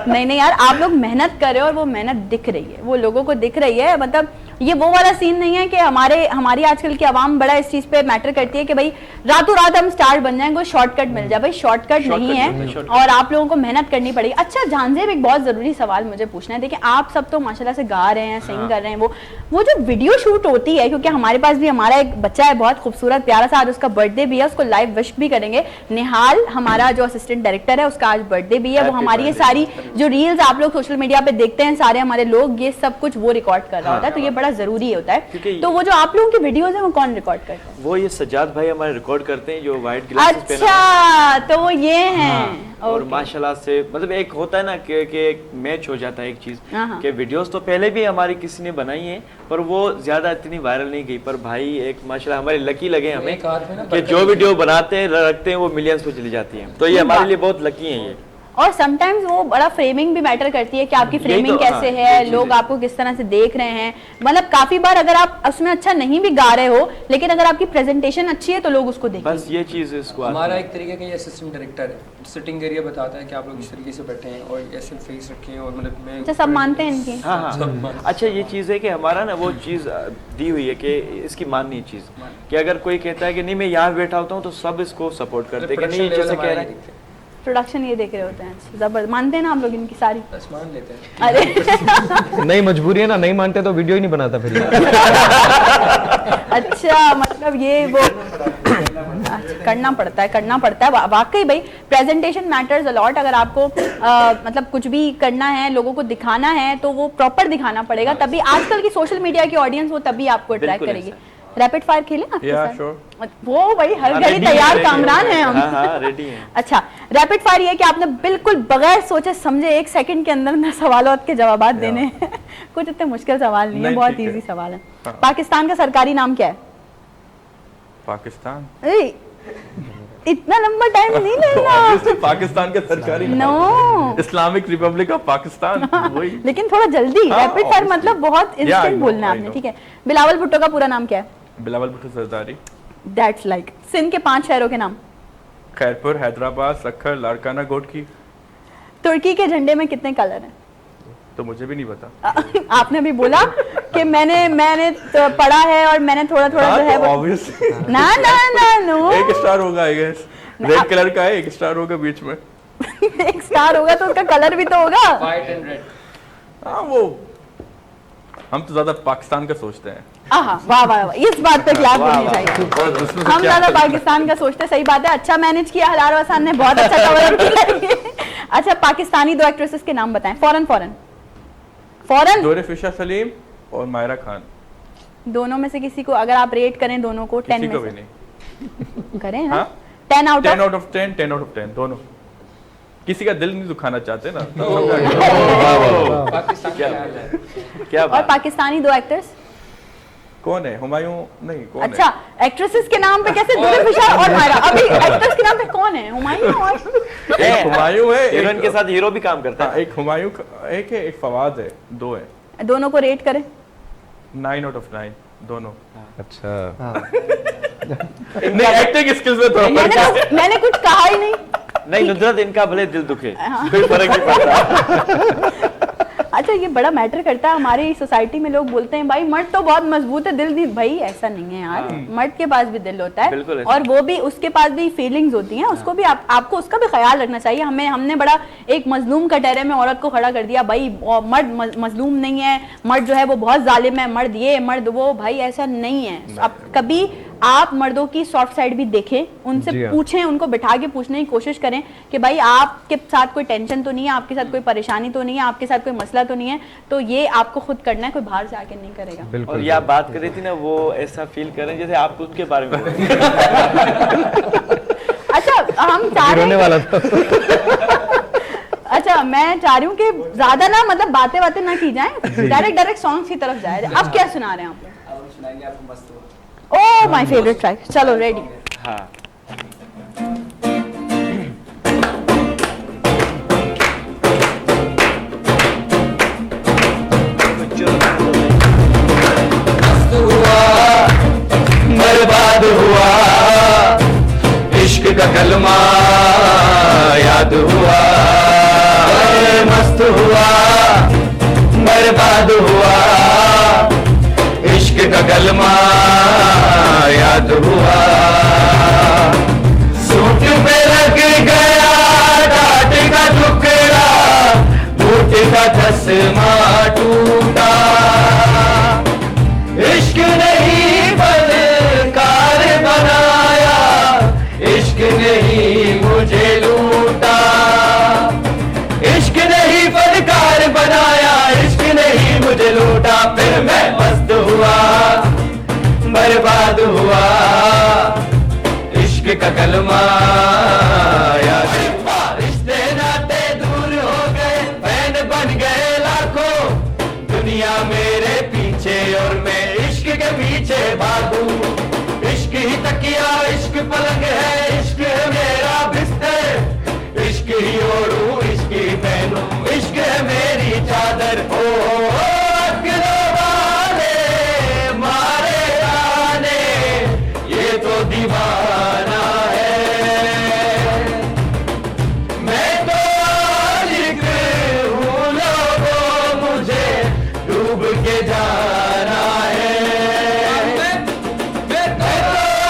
नहीं नहीं यार, आप लोग मेहनत कर रहे हो और वो मेहनत दिख रही है, वो लोगों को दिख रही है। मतलब ये वो वाला सीन नहीं है कि हमारी आजकल की आवाम बड़ा इस चीज पे मैटर करती है कि भाई रातों रात हम स्टार बन जाएंगे, शॉर्टकट मिल जाए। भाई शॉर्टकट नहीं है और आप लोगों को मेहनत करनी पड़ेगी। अच्छा जानजेब, एक बहुत जरूरी सवाल मुझे पूछना है। देखिए आप सब तो माशाल्लाह से गा रहे हैं, सिंग कर रहे हैं, वो जो वीडियो शूट होती है, क्योंकि हमारे पास भी हमारा एक बच्चा है बहुत खूबसूरत प्यारा सा, आज उसका बर्थडे भी है, उसको लाइव विश भी करेंगे। निहाल हमारा जो असिस्टेंट डायरेक्टर है, उसका आज बर्थडे भी है। वो हमारी ये सारी जो रील्स आप लोग सोशल मीडिया पे देखते हैं, सारे हमारे लोग, ये सब कुछ वो रिकॉर्ड कर रहा होता है। तो ये बड़ा जरूरी होता है। तो वो जो आप लोगों की वीडियोस है वो कौन रिकॉर्ड करता है? वो ये सज्जाद भाई हमारे रिकॉर्ड करते हैं, जो व्हाइट ग्लासेस पहना अच्छा, तो वो ये हैं। और ओके। माशाल्लाह से मतलब एक होता है ना कि एक मैच हो जाता है एक चीज हाँ। कि वीडियोस तो पहले भी हमारी किसी ने बनाई है पर वो ज्यादा इतनी वायरल नहीं गई। पर भाई एक माशाल्लाह हमारे लकी लगे हमें एक हाथ में ना कि जो वीडियो बनाते हैं रखते हैं वो मिलियंस पे चली जाती है। तो ये हमारे लिए बहुत लकी है ये। और समटाइम्स वो बड़ा फ्रेमिंग भी मैटर करती है कि आपकी यही फ्रेमिंग तो, कैसे हाँ, है, ये चीज़ लोग है। आपको किस तरह से देख रहे हैं। मतलब काफी बार अगर आप उसमें अच्छा नहीं भी गा रहे हो, लेकिन अगर आपकी प्रेजेंटेशन अच्छी है तो लोग उसको देखेंगे। बस ये चीज इसको आती हमारा है। एक तरीके का ये असिस्टेंट डायरेक्टर है, सिटिंग एरिया बताता है कि आप लोग इस तरीके से बैठे हैं और ऐसे फेस रखे हैं और मतलब मैं अच्छा, सब मानते हैं इनकी? हाँ हाँ। अच्छा ये चीज़ है कि हमारा ना वो चीज़ दी हुई है कि इसकी माननी चीज़ कि अगर कोई कहता है कि नहीं मैं यहाँ बैठा होता हूँ तो सब इसको सपोर्ट करते हैं कि नहीं जैसे कह रहे हैं। प्रोडक्शन ये देख रहे होते हैं। अच्छा, जबरदस्त। मानते हैं ना आप लोग इनकी सारी? बस मान लेते हैं। अरे नहीं, मजबूरी है ना, नहीं मानते तो वीडियो ही नहीं बनाता फिर। अच्छा, मतलब ये वो अच्छा, करना पड़ता है वाकई भाई। Presentation matters a lot. अगर आपको मतलब कुछ भी करना है, लोगों को दिखाना है, तो वो प्रॉपर दिखाना पड़ेगा, तभी आजकल की सोशल मीडिया की ऑडियंस वो तभी आपको अट्रैक्ट बिल्कुल करेगी। रैपिड फायर खेलें आपके Yeah, साथ? sure. वो भाई हर हाँ, घड़ी ready तैयार है, कामरान ready हैं हम। हाँ रेडी हैं। अच्छा, रैपिड फायर ये है कि आपने बिल्कुल बगैर सोचे समझे 1 सेकंड के अंदर अंदर सवालों के जवाब देने हैं। कुछ इतने मुश्किल सवाल नहीं है, नहीं, बहुत ठीक है। इजी सवाल है। हाँ। पाकिस्तान का सरकारी नाम क्या है? पाकिस्तान। ए, इतना लंबा टाइम नहीं लेना। Obviously, पाकिस्तान का सरकारी no, Islamic republic of Pakistan. वही। लेकिन थोड़ा जल्दी। हाँ, रैपिड फायर obviously. मतलब बहुत Yeah, I इंस्टेंट know, बोलना है I आपने, know. ठीक है? बिलावल भुट्टो का पूरा नाम क्या है? बिलावल भुट्टो सरदारी। That's like. सिंध के 5 शहरों के नाम? खैरपुर, हैदराबाद, सक्खर, लाड़काना, गोटकी। तुर्की के झंडे में कितने कलर हैं? तो मुझे भी नहीं पता। आपने भी बोला कि मैंने तो पढ़ा है और मैंने थोड़ा थोड़ा जो है वो। ऑब्वियसली ना ना ना नो। एक स्टार होगा आई गेस। रेड कलर का है, एक स्टार होगा बीच में। एक स्टार होगा तो उसका कलर भी तो होगा। White and red. हाँ वो हम तो ज्यादा पाकिस्तान का सोचते हैं। आहा, वाह वाह वाह, इस बात पे क्लास वाह, होनी वाह, चाहिए। और उसमें से हम क्या- ज्यादा पाकिस्तान का सोचते हैं, सही बात है। अच्छा मैनेज किया हलाल वसान ने, बहुत अच्छा कवर अप किया। अच्छा, पाकिस्तानी 2 एक्ट्रेसेस के नाम बताएं। फौरन डोरे फिशा सलीम और मायरा खान। दोनों में से किसी को अगर आप रेट करें, दोनों को 10 किसी को में भी से नहीं। करें ना? हाँ? 10 out 10 of out of 10, 10 out of 10 दोनों। किसी का दिल नहीं दुखाना चाहते ना। पाकिस्तान क्या क्या है? क्या और बात। पाकिस्तानी 2 एक्टर्स। कौन है? हुमायूं नहीं, कौन अच्छा, एक्ट्रेसेस के नाम पे कैसे? डोरे फिशा और मायरा। अभी एक्टर्स के नाम पे कौन है? हुमायूं और है? एक हुमायूं है, हीरोइन के साथ हीरो भी काम करता हाँ, है। एक हुमायूं एक है, एक फवाद है, 2 है। दोनों को रेट करें। 9 आउट ऑफ 9 दोनों। अच्छा, नहीं एक्टिंग स्किल्स में थोड़ा मैंने कुछ कहा ही नहीं। नहीं नुजरत इनका भले दिल दुखे हाँ। कोई फर्क नहीं पड़ता। अच्छा, ये बड़ा मैटर करता है। हमारी सोसाइटी में लोग बोलते हैं भाई मर्द तो बहुत मजबूत है, दिल नहीं। भाई ऐसा नहीं है यार, मर्द के पास भी दिल होता है बिल्कुल ऐसा। और वो भी, उसके पास भी फीलिंग्स होती हैं। उसको भी आपको उसका भी ख्याल रखना चाहिए। हमने बड़ा एक मजलूम कटहरे में औरत को खड़ा कर दिया। भाई मर्द मजलूम नहीं है, मर्द जो है वो बहुत जालिम है, मर्द ये मर्द वो। भाई ऐसा नहीं है। अब कभी आप मर्दों की सॉफ्ट साइड भी देखें, उनसे जी हाँ। पूछें, उनको बिठा के पूछने की कोशिश करें कि भाई आपके साथ कोई टेंशन तो नहीं है, आपके साथ कोई परेशानी तो नहीं है, आपके साथ कोई मसला तो नहीं है। तो ये आपको खुद करना है, कोई बाहर से आके नहीं करेगा। और बिल्कुल। ये आप बात कर रही थी ना, वो ऐसा फील करें जैसे आप उनके बारे में बोल रही हैं। अच्छा, हम चाह रहे रोने हैं वाला था। अच्छा, मैं चाह रही हूँ कि ज्यादा ना मतलब बातें बातें ना की जाए, डायरेक्ट सॉन्ग्स की तरफ जाए। अब क्या सुना रहे हैं आप लोग? अब हम सुनाएंगे आपको मस्त हो। ओह माय फेवरेट ट्रैक, चलो रेडी। हाँ बर्बाद हुआ इश्क का कलमा याद हुआ, मस्त हुआ बर्बाद हुआ इश्क का कलमा याद हुआ, सूट पे लग गया डाट का टुकड़ा, बूट का चश्मा टूटा, इश्क नहीं फनकार बनाया, इश्क नहीं मुझे लूटा, इश्क नहीं फनकार बनाया, इश्क नहीं मुझे लूटा, फिर मैं मस्त हुआ बर्बाद हुआ इश्क का कलमा याद हुआ, रिश्ते नाते दूर हो गए, फैन बन गए लाखों, दुनिया मेरे पीछे और मैं इश्क के पीछे भागू, इश्क ही तकिया इश्क पलंग है, इश्क है मेरा बिस्तर, इश्क ही ओढ़ू इश्क ही पहनू, इश्क है मेरी चादर, ओ अक्लो वाले मारे आने ये तो दीवाना है, मैं तो आशिक हूँ लोगों मुझे डूब के जाना है, मैं तो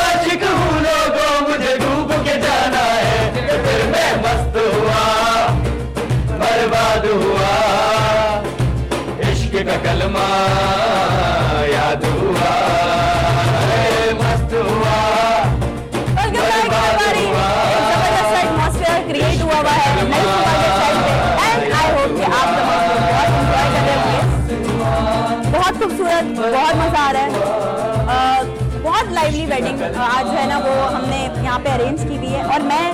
आशिक हूँ लोगों मुझे डूब के जाना है, फिर मैं मस्त हुआ बर्बाद हुआ इश्क का कलमा याद हुआ, मस्त हुआ बर्बाद हुआ, क्रिएट हुआ है एंड आई होप कि आप बहुत एंजॉय कर रहे होंगे। बहुत खूबसूरत, बहुत मजा आ रहा है। बहुत लाइवली वेडिंग आज है ना वो हमने यहाँ पे अरेंज की हुई है, और मैं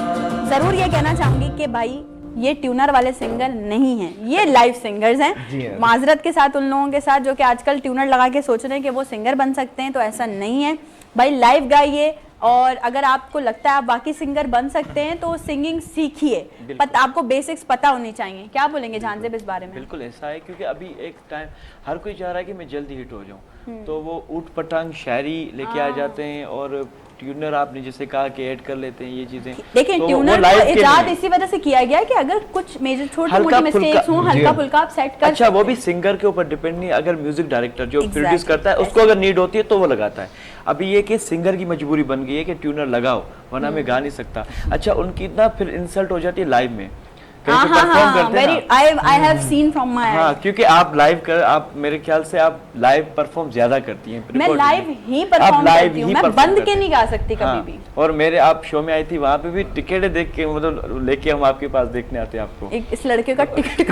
जरूर ये कहना चाहूंगी कि भाई ये ट्यूनर वाले सिंगर नहीं हैं, ये लाइव सिंगर्स हैं। माजरत के साथ उन लोगों के साथ जो कि आजकल ट्यूनर लगा के सोच रहे हैं कि वो सिंगर बन सकते हैं, तो ऐसा नहीं है भाई, लाइव गाइए, और अगर आपको लगता है आप बाकी सिंगर बन सकते हैं तो सिंगिंग सीखिए, आपको बेसिक्स पता होनी चाहिए। क्या बोलेंगे जानजेब इस बारे में? बिल्कुल ऐसा है, क्योंकि अभी एक टाइम हर कोई चाह रहा है कि मैं जल्दी हिट हो जाऊं, तो वो ऊट पटांग शायरी लेके आ जाते हैं, और ट्यूनर आपने जैसे कहा कि ऐड कर लेते हैं ये चीजें। देखिए तो ट्यूनर का इजाद इसी वजह से किया गया है कि अगर कुछ मेजर छोटी मोटी मिस्टेक्स हो, हल्का फुल्का आप सेट कर। अच्छा, वो भी सिंगर के ऊपर डिपेंड नहीं, अगर म्यूजिक डायरेक्टर जो प्रोड्यूस करता है उसको अगर नीड होती है तो वो लगाता है। अभी ये कि सिंगर की मजबूरी बन गई है कि ट्यूनर लगाओ, वरना मैं गा नहीं सकता। अच्छा, उनकी इतना फिर इंसल्ट हो जाती है लाइव में, हाँ, I have seen from my हाँ, क्योंकि आप लाइव कर, आप मेरे ख्याल से आप लाइव परफॉर्म ज्यादा करती हैं। मैं लाइव ही परफॉर्म करती हूँ, मैं बंद के नहीं गा सकती कभी भी। और मेरे आप शो में आई थी, वहाँ पे भी टिकट देख के मतलब लेके हम आपके पास देखने आते हैं आपको। इस लड़के का टिकट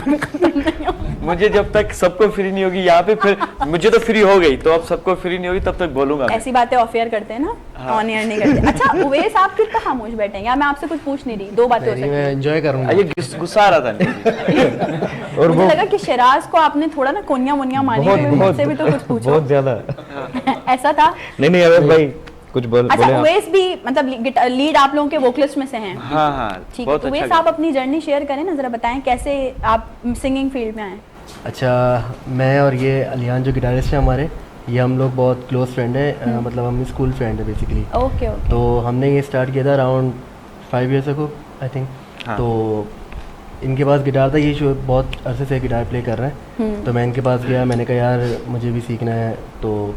मुझे जब तक सबको फ्री नहीं होगी यहाँ पे, फिर मुझे तो फ्री हो गई, तो अब सबको फ्री नहीं होगी तब तक बोलूंगा। ऐसी बातें ऑफ एयर करते हैं ना, ऑन एयर नहीं करते। अच्छा उवैस, आप कितना खामोश बैठेंगे? मैं आपसे कुछ पूछ नहीं रही, दो बातें हो सकती हैं। मैं एंजॉय करूंगा। ये गुस्सा आ रहा था और मुझे लगा कि शराज को आपने थोड़ा ना कोनिया मोनिया मारी, मुझसे भी तो कुछ पूछो। बहुत ज्यादा ऐसा था? नहीं अवैस भाई कुछ बोले। अच्छा उवैस भी मतलब लीड आप लोगों के वोकलिस्ट में से हैं? हाँ ठीक है। तो उवैस आप अपनी जर्नी शेयर करें ना, जरा बताएं कैसे आप सिंगिंग फील्ड में आए। अच्छा, मैं और ये अलियान जो गिटारिस्ट है हमारे, ये हम लोग बहुत क्लोज फ्रेंड है, मतलब हम स्कूल फ्रेंड है बेसिकली। ओके। तो हमने ये स्टार्ट किया था around 5 years ago I think. तो इनके पास गिटार था, ये शो बहुत अरसे से गिटार प्ले कर रहे हैं, तो मैं इनके पास गया, मैंने कहा यार मुझे भी सीखना है, तो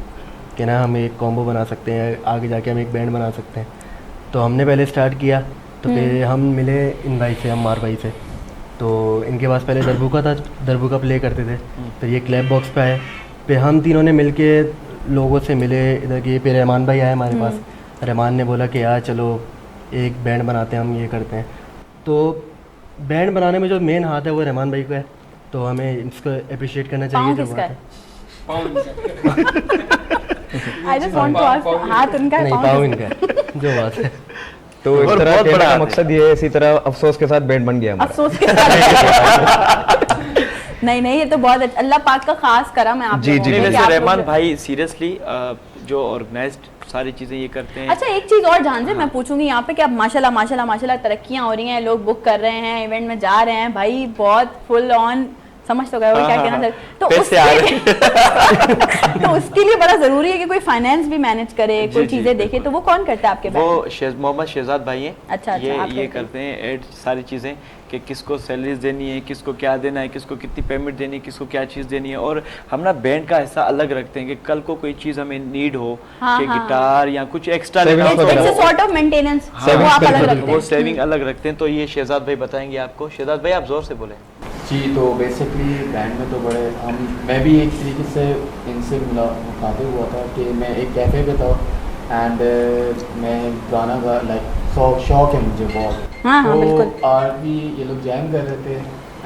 कहना हम एक कॉम्बो बना सकते हैं, आगे जाके हम एक बैंड बना सकते हैं। तो हमने पहले स्टार्ट किया, तो फिर हम मिले इन भाई से, अम्मार भाई से। तो इनके पास पहले दरबूका था, दरबूका प्ले करते थे, फिर ये क्लैप बॉक्स पे आए, फिर हम तीनों ने मिल के लोगों से मिले इधर के। फिर रहमान भाई आए हमारे पास, रहमान ने बोला कि यार चलो एक बैंड बनाते हैं, हम ये करते हैं। तो बैंड बनाने में जो मेन हाथ है वो रहमान भाई का है, तो हमें इसको अप्रिशिएट करना चाहिए। जो बात I just want to ask, हाथ उनका है, नहीं, पाँव इनका है, जो बात है। तो इस और तरह बहुत कहने बड़ा का हाथ है। मकसद ये है, इसी तरह अफसोस के साथ बैंड बन गया हमारा। अफसोस के साथ नहीं नहीं, ये तो बहुत अच्छा, अल्लाह पाक का खास करम है आप जी, लोगों जी, पे नहीं कि वैसे आप रहमान लोग- भाई सीरियसली जो ऑर्गेनाइज्ड सारी चीजें ये करते हैं। अच्छा एक चीज और जान से मैं पूछूंगी यहाँ पे कि अब माशाल्लाह माशाल्लाह माशाल्लाह तरक्कियां हो रही हैं, लोग बुक कर रहे हैं, इवेंट में जा रहे हैं, भाई बहुत फुल ऑन, समझ तो गए हो क्या कहना चाहते, तो पैसे आ रहे उसके तो उसके लिए बड़ा जरूरी है कि कोई फाइनेंस भी मैनेज करे, जी, कोई जी, चीजें देखे, बिल्कुल। तो वो कौन करता है आपके वो बैंक? मोहम्मद शहजाद भाई हैं। अच्छा, अच्छा, आप ये करते करते हैं ऐड सारी चीज़ें कि किसको सैलरीज देनी है, किसको क्या देना है, किसको कितनी पेमेंट देनी है, किसको क्या चीज़ देनी है। और हम ना बैंड का हिस्सा अलग रखते हैं कि कल को कोई चीज़ हमें नीड हो हाँ, कि हाँ। गिटार या कुछ एक्स्ट्रा Savings लेना हो वगैरह। तो इट्स सॉर्ट ऑफ मेंटेनेंस, हाँ, वो आप अलग बिल्कुल, रखते वो हैं। सेविंग अलग रखते हैं। तो ये शहजाद भाई बताएंगे आपको। शहजाद भाई आप जोर से बोले। जी, तो बेसिकली बैंड में तो बड़े मैं भी एक तरीके से इनसे मुखातिब हुआ था कि मैं एक कैफ़े पे था एंड मैं गाना गा लाइक शौक है मुझे बहुत। हाँ, हाँ, तो बिल्कुल। आज भी ये लोग जैम कर रहे थे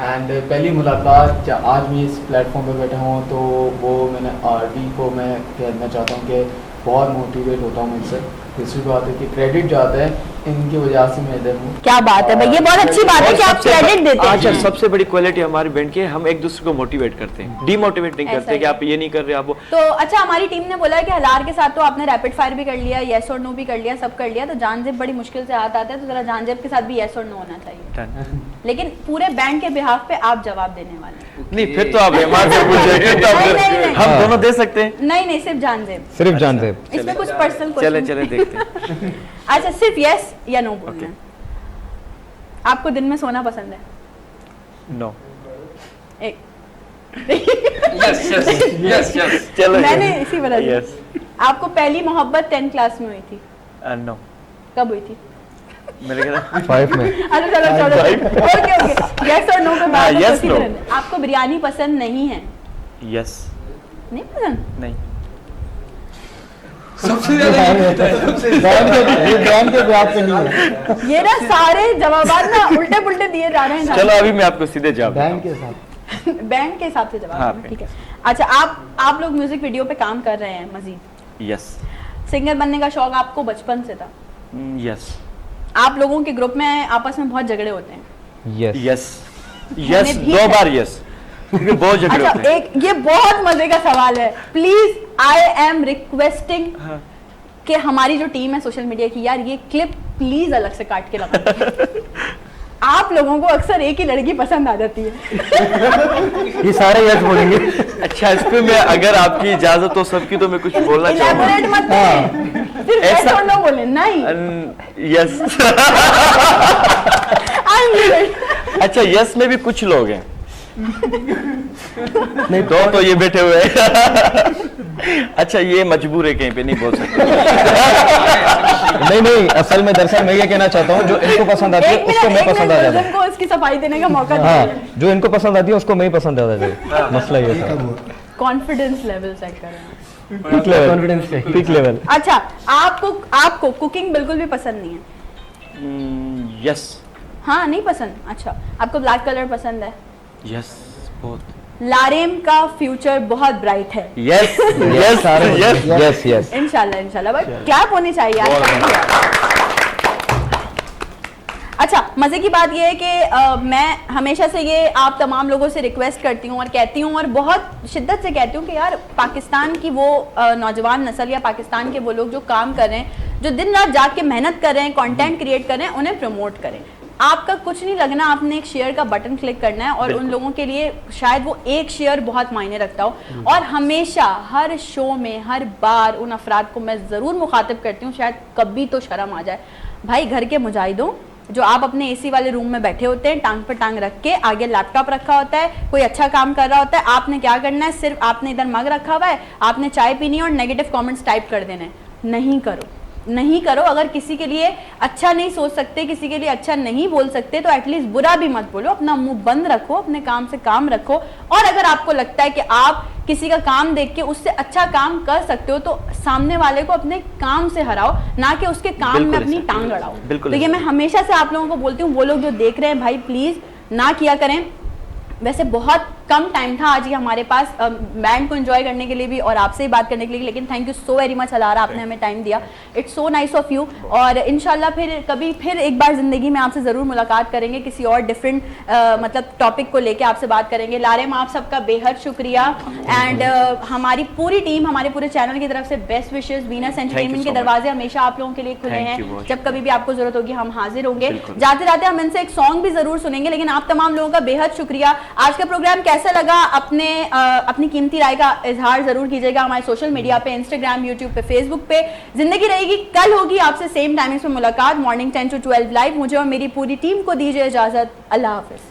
एंड पहली मुलाकात आज भी इस प्लेटफॉर्म पे बैठा हूँ तो वो मैंने आरडी को मैं कहना चाहता हूँ कि बहुत मोटिवेट होता हूँ इनसे। दूसरी बात है कि क्रेडिट जाता है इनकी वजह से मैं इधर हूँ। क्या बात है भाई, ये बहुत अच्छी बात है कि आप क्रेडिट देते अच्छा, हैं। सबसे बड़ी क्वालिटी हमारी बैंड की है, हम एक दूसरे को मोटिवेट करते हैं, डीमोटिवेट नहीं ऐसा करते कि ही। आप ये नहीं कर रहे आप वो। तो अच्छा हमारी टीम ने बोला है कि हलार के साथ तो आपने रैपिड फायर भी कर लिया, येस और नो भी कर लिया, सब कर लिया, तो जानजेब बड़ी मुश्किल से हाथ आता है, तो जरा जानजेब के साथ भी येस और नो होना चाहिए, Done। लेकिन पूरे बैंड के बिहाफ पे आप जवाब देने वाले हैं। नहीं फिर तो आप रहमान से पूछेंगे तो नहीं, नहीं, नहीं। हम दोनों दे सकते हैं। नहीं नहीं, सिर्फ जानजेब, सिर्फ जान से। इसमें कुछ पर्सनल चले क्वेश्चन। चले देखते हैं। अच्छा सिर्फ यस या नो बोलना है। आपको दिन में सोना पसंद है? नो एक यस यस चलो मैंने इसी वजह से। यस आपको पहली मोहब्बत 10th क्लास में हुई थी? नो कब हुई थी? मेरे ख्याल 5 में। अच्छा चलो चलो ओके ओके, यस और नो पे हाँ, बात है, yes, उसी no। तरह से। आपको बिरयानी पसंद नहीं है? यस नहीं पसंद? नहीं सबसे ज़्यादा ये होता है। बैंड के ब्याह पे नहीं है, ये ना सारे जवाबात ना उल्टे पुल्टे दिए जा रहे हैं। चलो अभी मैं आपको सीधे जवाब देता बैंड हूँ। के साथ। बैंड के हिसाब से जवाब हाँ, देना, ठीक है। अच्छा आप लोग म्यूजिक वीडियो पे काम कर रहे हैं मजीद, यस सिंगर बनने का शौक आपको बचपन से था? यस आप लोगों के ग्रुप में आपस में बहुत झगड़े होते हैं? यस। यस हमें यस भी 2 है। बार यस, क्योंकि बहुत झगड़े अच्छा होते हैं। एक ये बहुत मजे का सवाल है, प्लीज आई एम रिक्वेस्टिंग हाँ। कि हमारी जो टीम है सोशल मीडिया की, यार ये क्लिप प्लीज अलग से काट के लगा। आप लोगों को अक्सर एक ही लड़की पसंद आ जाती है। ये सारे यस बोलेंगे। अच्छा इस पे मैं अगर आपकी इजाजत हो सबकी तो मैं कुछ बोलना इलैबोरेट चाहूँगा। मत करें, सिर्फ yes ऐसा- और no बोले, नहीं। यस अच्छा यस में भी कुछ लोग हैं, नहीं दो तो ये बैठे हुए हैं। अच्छा ये मजबूर है, कहीं पे नहीं बोल सकते। नहीं असल में दरअसल मैं ये कहना चाहता हूँ, जो इनको पसंद आती है एक उसको मैं मिनट पसंद आ जाता मुल्जिम को इसकी सफाई देने का मौका है। हाँ, दीजिए। जो इनको पसंद आती है उसको मैं ही पसंद आ जाता है। मसला ये था। कॉन्फिडेंस लेवल चेक करें। Peak level. कॉन्फिडेंस चाहिए। Peak level. अच्छा आपको कुकिंग बिल्कुल भी पसंद नहीं है? यस हाँ नहीं पसंद। अच्छा आपको ब्लैक कलर पसंद है? यस बहुत लारेम का फ्यूचर बहुत ब्राइट है। Yes yes yes yes yes. इंशाल्लाह बट क्लैप होनी चाहिए यार। अच्छा मजे की बात यह है कि मैं हमेशा से ये आप तमाम लोगों से रिक्वेस्ट करती हूँ और कहती हूँ और बहुत शिद्दत से कहती हूँ कि यार पाकिस्तान की वो नौजवान नस्ल या पाकिस्तान के वो लोग जो काम कर रहे हैं, जो दिन रात जाग के मेहनत कर रहे हैं, कंटेंट क्रिएट कर रहे हैं, उन्हें प्रमोट करें। आपका कुछ नहीं लगना, आपने एक शेयर का बटन क्लिक करना है और उन लोगों के लिए शायद वो एक शेयर बहुत मायने रखता हो। और हमेशा हर शो में हर बार उन अफराद को मैं ज़रूर मुखातिब करती हूँ, शायद कभी तो शर्म आ जाए। भाई घर के मुजाहिदों, जो आप अपने एसी वाले रूम में बैठे होते हैं, टांग पे टांग रख के, आगे लैपटॉप रखा होता है, कोई अच्छा काम कर रहा होता है, आपने क्या करना है, सिर्फ आपने इधर मग रखा हुआ है, आपने चाय पीनी है और नेगेटिव कमेंट्स टाइप कर देने हैं। नहीं करो। अगर किसी के लिए अच्छा नहीं सोच सकते, किसी के लिए अच्छा नहीं बोल सकते, तो एटलीस्ट बुरा भी मत बोलो, अपना मुंह बंद रखो, अपने काम से काम रखो। और अगर आपको लगता है कि आप किसी का काम देख के उससे अच्छा काम कर सकते हो, तो सामने वाले को अपने काम से हराओ, ना कि उसके काम में अपनी टांग अड़ाओ। बिल्कुल तो ये मैं हमेशा से आप लोगों को बोलती हूँ, वो लोग जो देख रहे हैं भाई प्लीज ना किया करें। वैसे बहुत कम टाइम था आज ये हमारे पास बैंड को एंजॉय करने के लिए भी और आपसे ही बात करने के लिए, लेकिन thank you so very much ALARA, आपने हमें टाइम दिया, it's so nice of you. और इंशाल्लाह फिर एक बार जिंदगी में आपसे ज़रूर मुलाकात करेंगे, किसी और डिफरेंट मतलब टॉपिक को लेके आपसे बात करेंगे। लारेम, आप सबका बेहद शुक्रिया एंड हमारी पूरी टीम, हमारे पूरे चैनल की तरफ से बेस्ट विशेष। वीनस एंटरटेनमेंट के दरवाजे हमेशा आप लोगों के लिए खुले हैं, जब कभी भी आपको जरूरत होगी हम हाजिर होंगे। जाते जाते हम इनसे एक सॉन्ग भी जरूर सुनेंगे, लेकिन आप तमाम लोगों का बेहद शुक्रिया। आज का प्रोग्राम कैसा लगा अपनी कीमती राय का इजहार जरूर कीजिएगा हमारे सोशल मीडिया पे, इंस्टाग्राम, यूट्यूब पे, फेसबुक पे। जिंदगी रहेगी, कल होगी आपसे सेम टाइमिंग्स पे मुलाकात, मॉर्निंग 10 to 12 लाइव। मुझे और मेरी पूरी टीम को दीजिए इजाजत, अल्लाह हाफिज।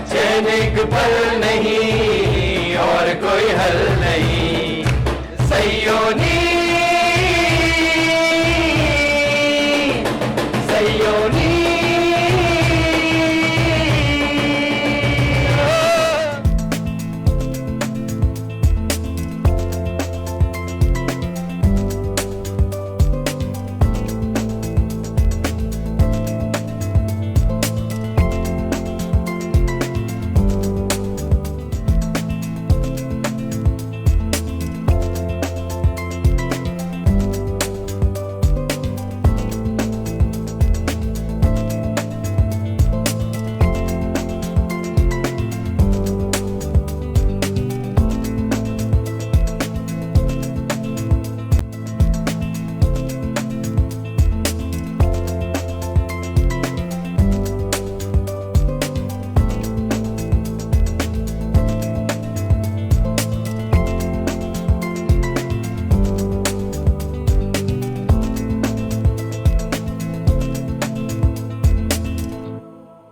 चैन एक पल नहीं